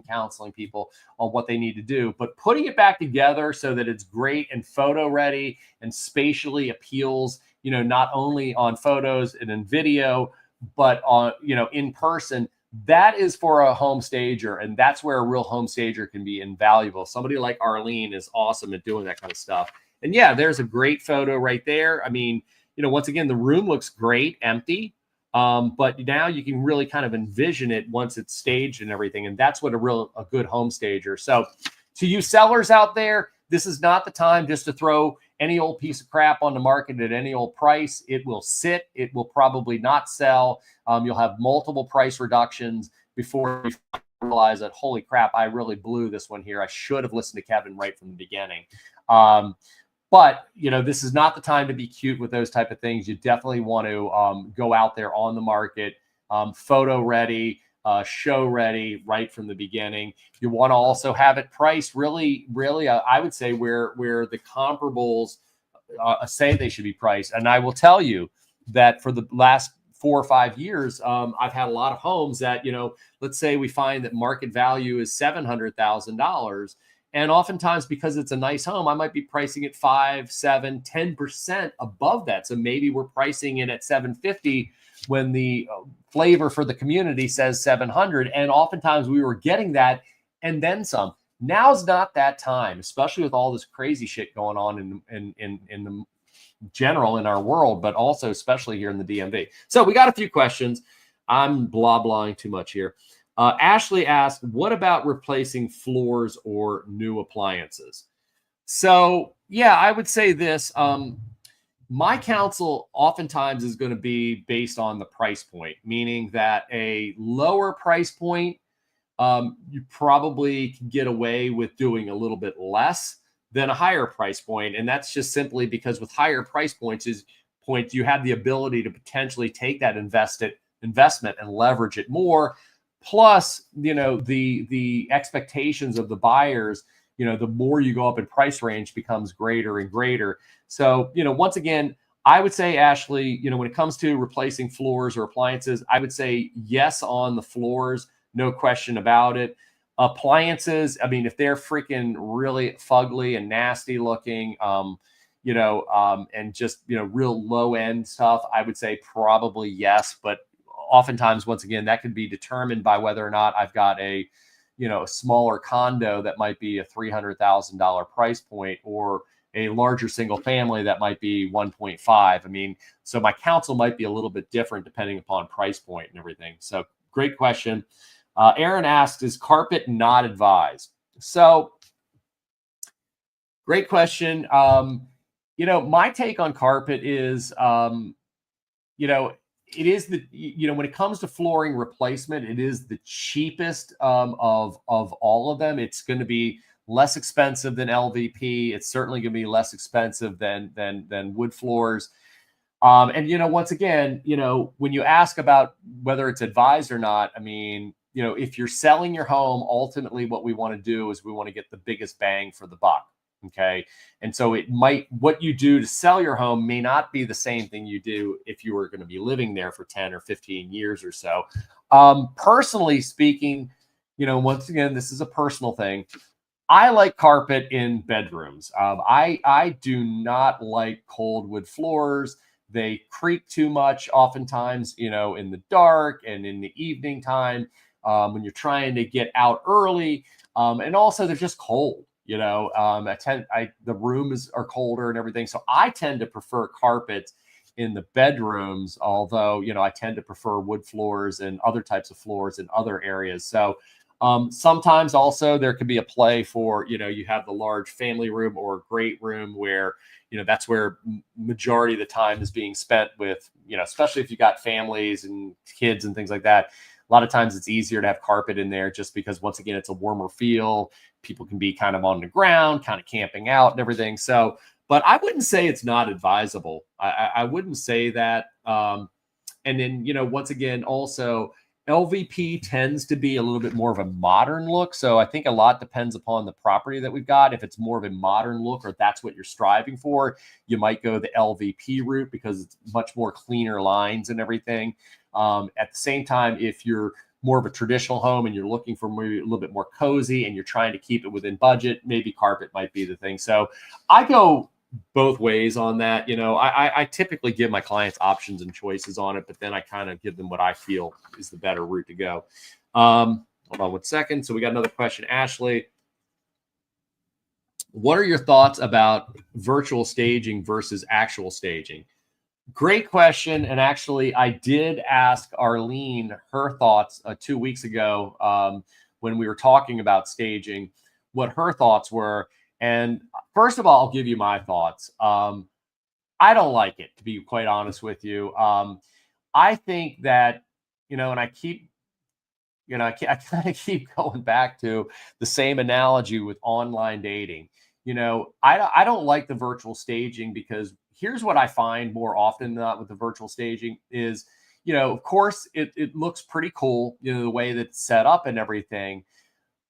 counseling people on what they need to do, but putting it back together so that it's great and photo ready and spatially appeals, not only on photos and in video, but on, in person. That is for a home stager. And that's where a real home stager can be invaluable. Somebody like Arlene is awesome at doing that kind of stuff. And yeah, there's a great photo right there. I mean, once again, the room looks great, empty. But now you can really kind of envision it once it's staged and everything. And that's what a good home stager. So to you sellers out there, this is not the time just to throw any old piece of crap on the market at any old price. It will sit. It will probably not sell. You'll have multiple price reductions before you realize that, holy crap, I really blew this one here. I should have listened to Kevin right from the beginning. But, this is not the time to be cute with those type of things. You definitely want to go out there on the market, photo ready, show ready right from the beginning. You want to also have it priced really, I would say where the comparables say they should be priced. And I will tell you that for the last 4 or 5 years, I've had a lot of homes that, let's say we find that market value is $700,000. And oftentimes, because it's a nice home, I might be pricing it 5, 7, 10% above that. So maybe we're pricing it at 750 when the flavor for the community says 700. And oftentimes we were getting that and then some. Now's not that time, especially with all this crazy shit going on in the general in our world, but also especially here in the DMV. So we got a few questions. I'm blah-blahing too much here. Ashley asked, what about replacing floors or new appliances? So, yeah, I would say this. My counsel oftentimes is going to be based on the price point, meaning that a lower price point, you probably can get away with doing a little bit less than a higher price point. And that's just simply because with higher price points, you have the ability to potentially take that investment and leverage it more. Plus, the expectations of the buyers, the more you go up in price range becomes greater and greater. So, once again, I would say, Ashley, when it comes to replacing floors or appliances, I would say yes on the floors, no question about it. Appliances, I mean, if they're freaking really fugly and nasty looking, and just, real low end stuff, I would say probably yes. But oftentimes, once again, that could be determined by whether or not I've got a smaller condo that might be a $300,000 price point, or a larger single family that might be 1.5. I mean, so my counsel might be a little bit different depending upon price point and everything. So great question. Aaron asks, is carpet not advised? So great question. My take on carpet is, it is when it comes to flooring replacement, it is the cheapest of all of them. It's going to be less expensive than LVP. It's certainly going to be less expensive than wood floors. And once again, when you ask about whether it's advised or not, I mean, if you're selling your home, ultimately what we want to do is we want to get the biggest bang for the buck. Okay. And so what you do to sell your home may not be the same thing you do if you were going to be living there for 10 or 15 years or so. Personally speaking, once again, this is a personal thing. I like carpet in bedrooms. I do not like cold wood floors. They creak too much oftentimes, in the dark and in the evening time, when you're trying to get out early. And also they're just cold. The rooms are colder and everything. So I tend to prefer carpet in the bedrooms, although, I tend to prefer wood floors and other types of floors in other areas. So sometimes also there could be a play for, you have the large family room or great room where, that's where majority of the time is being spent with, especially if you got families and kids and things like that. A lot of times it's easier to have carpet in there just because, once again, it's a warmer feel. People can be kind of on the ground, kind of camping out and everything. So, but I wouldn't say it's not advisable. I wouldn't say that. And then, once again, also LVP tends to be a little bit more of a modern look. So I think a lot depends upon the property that we've got. If it's more of a modern look, or that's what you're striving for, you might go the LVP route because it's much more cleaner lines and everything. At the same time, if you're more of a traditional home and you're looking for maybe a little bit more cozy and you're trying to keep it within budget, maybe carpet might be the thing. So I go both ways on that. I typically give my clients options and choices on it, but then I kind of give them what I feel is the better route to go. Hold on 1 second. So we got another question. Ashley, what are your thoughts about virtual staging versus actual staging? Great question. And actually, I did ask Arlene her thoughts 2 weeks ago when we were talking about staging, what her thoughts were. And first of all, I'll give you my thoughts. I don't like it, to be quite honest with you. I think that, and I keep, I kind of keep going back to the same analogy with online dating. I don't like the virtual staging because here's what I find more often than not with the virtual staging is, of course, it looks pretty cool, the way that it's set up and everything.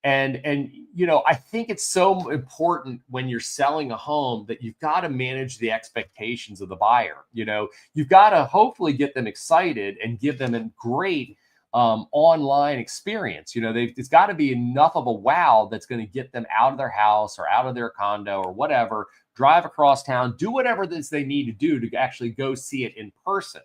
And I think it's so important when you're selling a home that you've got to manage the expectations of the buyer. You've got to hopefully get them excited and give them a great online experience. It's got to be enough of a wow that's going to get them out of their house or out of their condo or whatever, drive across town, do whatever this they need to do to actually go see it in person.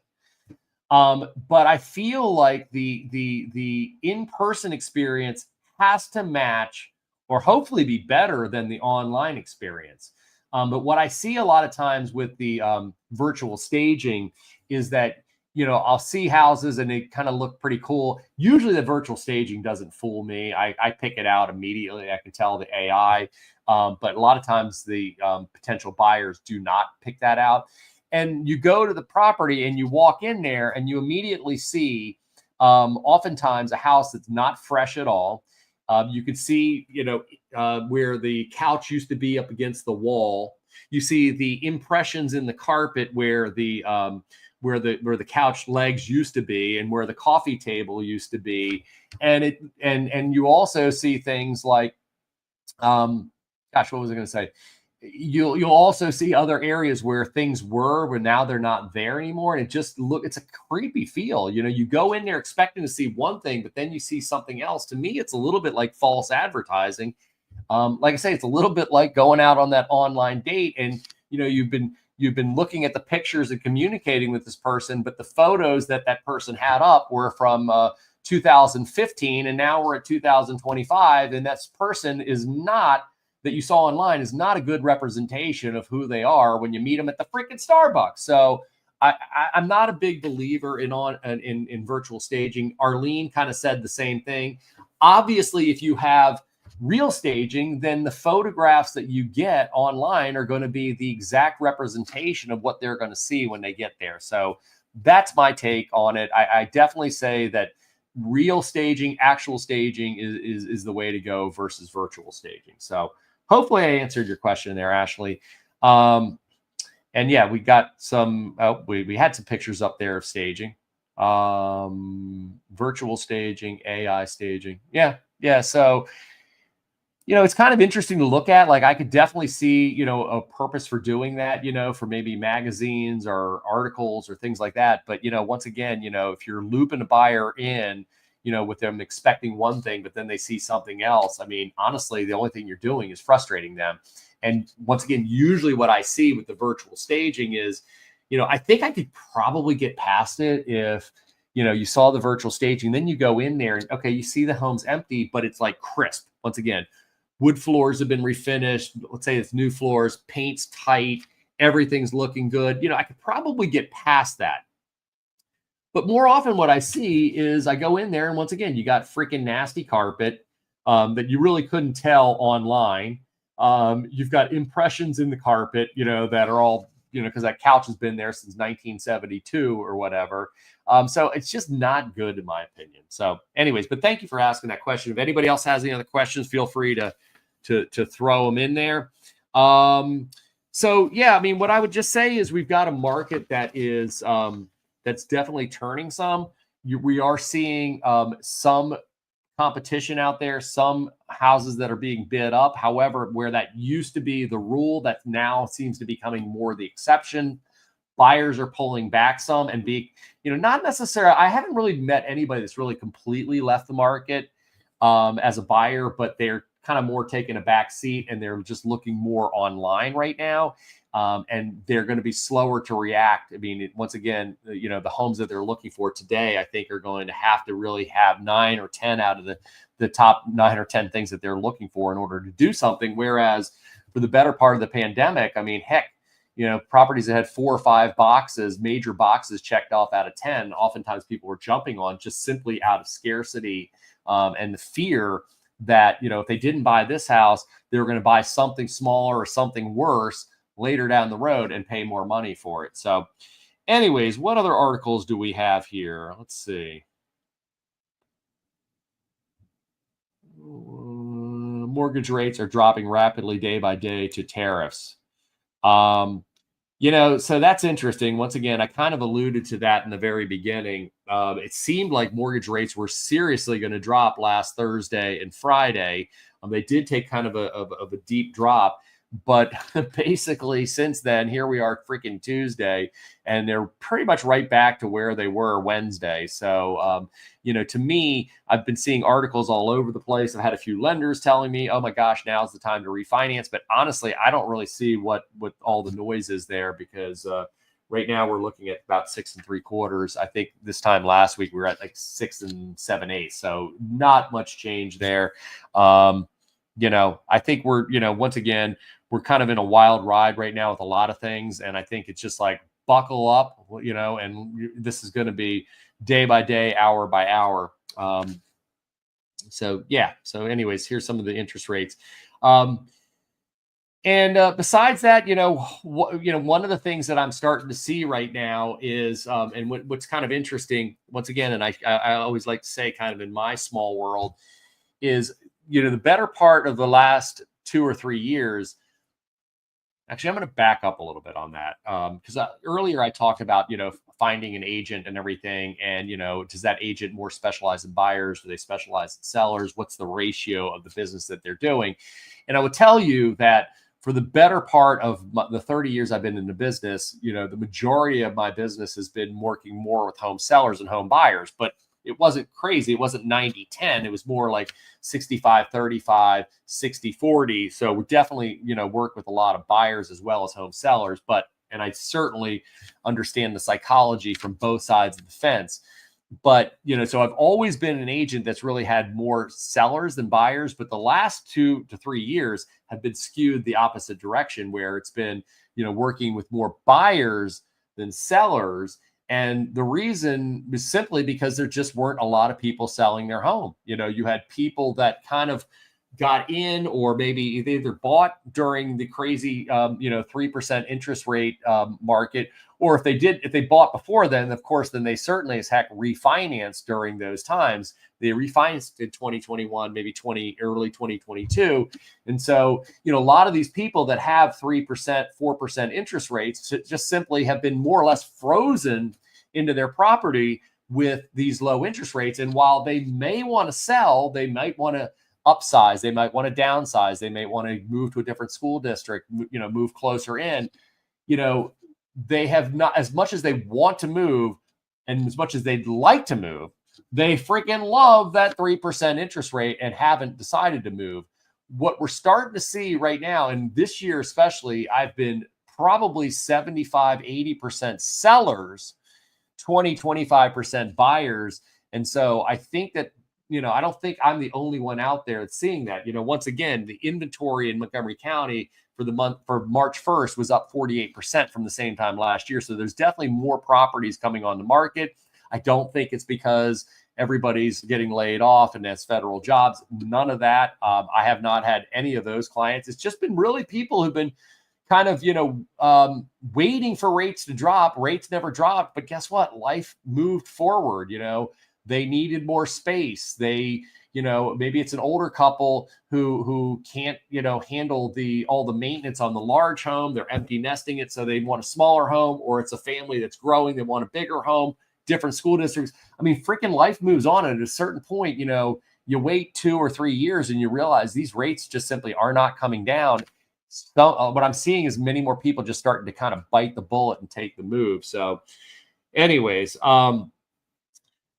But I feel like the in-person experience has to match or hopefully be better than the online experience. But what I see a lot of times with the virtual staging is that, I'll see houses and they kind of look pretty cool. Usually the virtual staging doesn't fool me. I pick it out immediately. I can tell the AI. But a lot of times the potential buyers do not pick that out. And you go to the property and you walk in there and you immediately see oftentimes a house that's not fresh at all. You can see, where the couch used to be up against the wall. You see the impressions in the carpet where the couch legs used to be and where the coffee table used to be, and you also see things like, what was I going to say? you'll also see other areas where things were, but now they're not there anymore. And it's a creepy feel. You go in there expecting to see one thing, but then you see something else. To me, it's a little bit like false advertising. Like I say, it's a little bit like going out on that online date, and you've been looking at the pictures and communicating with this person, but the photos that person had up were from 2015, and now we're at 2025, and that person is not, that you saw online, is not a good representation of who they are when you meet them at the freaking Starbucks. So I'm not a big believer in virtual staging. Arlene kind of said the same thing. Obviously, if you have real staging, then the photographs that you get online are going to be the exact representation of what they're going to see when they get there. So that's my take on it. I definitely say that real staging, actual staging is the way to go versus virtual staging. So hopefully I answered your question there, Ashley. And yeah, we got some, we had some pictures up there of staging, virtual staging, AI staging. Yeah. So, it's kind of interesting to look at. Like, I could definitely see, a purpose for doing that, for maybe magazines or articles or things like that. But, once again, if you're looping a buyer in, with them expecting one thing, but then they see something else, I mean, honestly, the only thing you're doing is frustrating them. And once again, usually what I see with the virtual staging is, I think I could probably get past it if, you saw the virtual staging, then you go in there and, okay, you see the home's empty, but it's like crisp. Once again, wood floors have been refinished. Let's say it's new floors, paint's tight, everything's looking good. I could probably get past that. But more often what I see is I go in there and once again, you got freaking nasty carpet that you really couldn't tell online. You've got impressions in the carpet, that are all, because that couch has been there since 1972 or whatever. So it's just not good in my opinion. So anyways, but thank you for asking that question. If anybody else has any other questions, feel free to throw them in there. So yeah, I mean, what I would just say is we've got a market that is, that's definitely turning some. We are seeing some competition out there, some houses that are being bid up. However, where that used to be the rule, that now seems to be becoming more the exception. Buyers are pulling back some and not necessarily, I haven't really met anybody that's really completely left the market as a buyer, but they're kind of more taking a back seat and they're just looking more online right now. And they're going to be slower to react. I mean, once again, the homes that they're looking for today, I think are going to have to really have 9 or 10 out of the top 9 or 10 things that they're looking for in order to do something. Whereas for the better part of the pandemic, I mean, heck, properties that had 4 or 5 major boxes checked off out of 10, oftentimes people were jumping on just simply out of scarcity and the fear that, if they didn't buy this house, they were going to buy something smaller or something worse later down the road and pay more money for it. So anyways, what other articles do we have here? Let's see. Mortgage rates are dropping rapidly day by day to tariffs. So that's interesting. Once again, I kind of alluded to that in the very beginning. It seemed like mortgage rates were seriously going to drop last Thursday and Friday. They did take kind of a deep drop. But basically, since then, here we are freaking Tuesday, and they're pretty much right back to where they were Wednesday. So, to me, I've been seeing articles all over the place. I've had a few lenders telling me, oh my gosh, now's the time to refinance. But honestly, I don't really see what all the noise is there because right now we're looking at about 6 3/4. I think this time last week we were at like 6 7/8. So not much change there. I think we're, once again, we're kind of in a wild ride right now with a lot of things. And I think it's just like, buckle up, and this is going to be day by day, hour by hour. So yeah. So anyways, here's some of the interest rates. Besides that, one of the things that I'm starting to see right now is, and what's kind of interesting, once again, and I always like to say kind of in my small world is, the better part of the last 2 or 3 years. Actually, I'm going to back up a little bit on that because earlier I talked about, finding an agent and everything. And, does that agent more specialize in buyers? Do they specialize in sellers? What's the ratio of the business that they're doing? And I would tell you that for the better part of the 30 years I've been in the business, the majority of my business has been working more with home sellers and home buyers, but it wasn't crazy. It wasn't 90-10. It was more like 65-35, 60-40. So we definitely, work with a lot of buyers as well as home sellers, and I certainly understand the psychology from both sides of the fence. But, so I've always been an agent that's really had more sellers than buyers, but the last 2 to 3 years have been skewed the opposite direction, where it's been, working with more buyers than sellers. And the reason is simply because there just weren't a lot of people selling their home. You had people that kind of got in, or maybe they either bought during the crazy, 3% interest rate market, or if they bought before then, of course, then they certainly as heck refinanced during those times. They refinanced in 2021, maybe early 2022. And so, a lot of these people that have 3%, 4% interest rates just simply have been more or less frozen into their property with these low interest rates. And while they may want to sell, they might want to upsize, they might want to downsize, they may want to move to a different school district, move closer in, they have not, as much as they want to move and as much as they'd like to move, they freaking love that 3% interest rate and haven't decided to move. What we're starting to see right now, and this year especially, I've been probably 75-80% sellers, 20-25% buyers. And so I think that, I don't think I'm the only one out there that's seeing that. Once again, the inventory in Montgomery County for March 1st was up 48% from the same time last year. So there's definitely more properties coming on the market. I don't think it's because everybody's getting laid off and that's federal jobs. None of that. I have not had any of those clients. It's just been really people who've been kind of, waiting for rates to drop. Rates never dropped, but guess what? Life moved forward. They needed more space. They, maybe it's an older couple who can't, handle all the maintenance on the large home. They're empty nesting it, so they want a smaller home, or it's a family that's growing. They want a bigger home, different school districts. I mean, freaking life moves on. And at a certain point, you wait 2 or 3 years and you realize these rates just simply are not coming down. So what I'm seeing is many more people just starting to kind of bite the bullet and take the move. So anyways,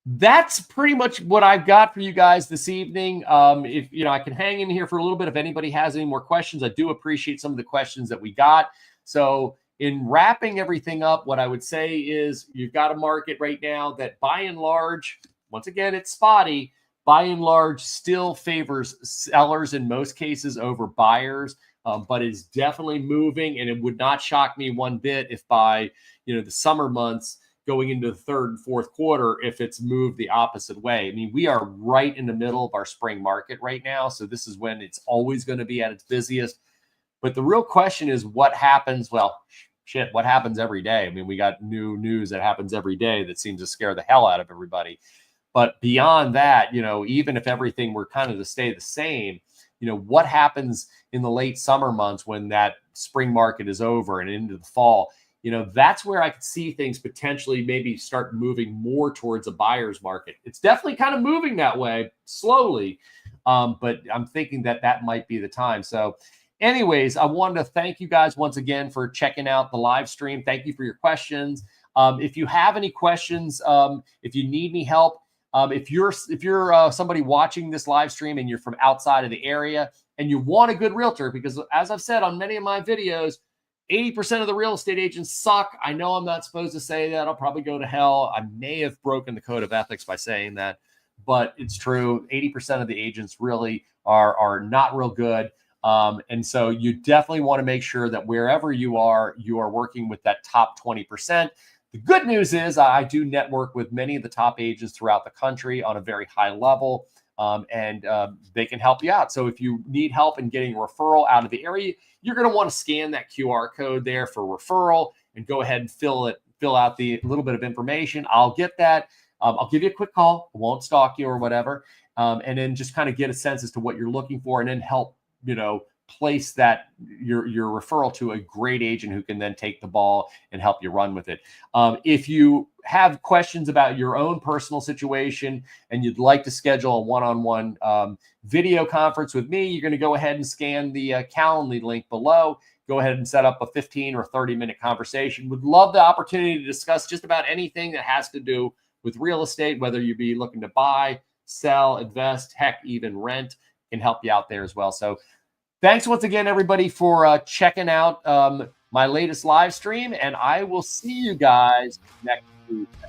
that's pretty much what I've got for you guys this evening. If I can hang in here for a little bit, if anybody has any more questions, I do appreciate some of the questions that we got. So in wrapping everything up, what I would say is you've got a market right now that by and large, once again, it's spotty, by and large still favors sellers in most cases over buyers, but is definitely moving. And it would not shock me one bit if by, the summer months, going into the third and fourth quarter, if it's moved the opposite way. I mean, we are right in the middle of our spring market right now. So this is when it's always going to be at its busiest. But the real question is what happens? Well, what happens every day? I mean, we got new news that happens every day that seems to scare the hell out of everybody. But beyond that, even if everything were kind of to stay the same, what happens in the late summer months when that spring market is over and into the fall? That's where I could see things potentially maybe start moving more towards a buyer's market. It's definitely kind of moving that way slowly, but I'm thinking that might be the time. So anyways, I wanted to thank you guys once again for checking out the live stream. Thank you for your questions. If you have any questions, if you need any help, if you're somebody watching this live stream and you're from outside of the area and you want a good realtor, because as I've said on many of my videos, 80% of the real estate agents suck. I know I'm not supposed to say that. I'll probably go to hell. I may have broken the code of ethics by saying that, but it's true. 80% of the agents really are not real good. And so you definitely want to make sure that wherever you are working with that top 20%. The good news is I do network with many of the top agents throughout the country on a very high level, and they can help you out. So if you need help in getting a referral out of the area, you're going to want to scan that QR code there for referral and go ahead and fill out the little bit of information. I'll get that. I'll give you a quick call. I won't stalk you or whatever. And then just kind of get a sense as to what you're looking for and then help, place that your referral to a great agent who can then take the ball and help you run with it. If you have questions about your own personal situation and you'd like to schedule a one-on-one video conference with me, you're going to go ahead and scan the Calendly link below. Go ahead and set up a 15 or 30-minute conversation. Would love the opportunity to discuss just about anything that has to do with real estate, whether you be looking to buy, sell, invest, heck, even rent, can help you out there as well. So thanks once again, everybody, for checking out my latest live stream, and I will see you guys next Tuesday.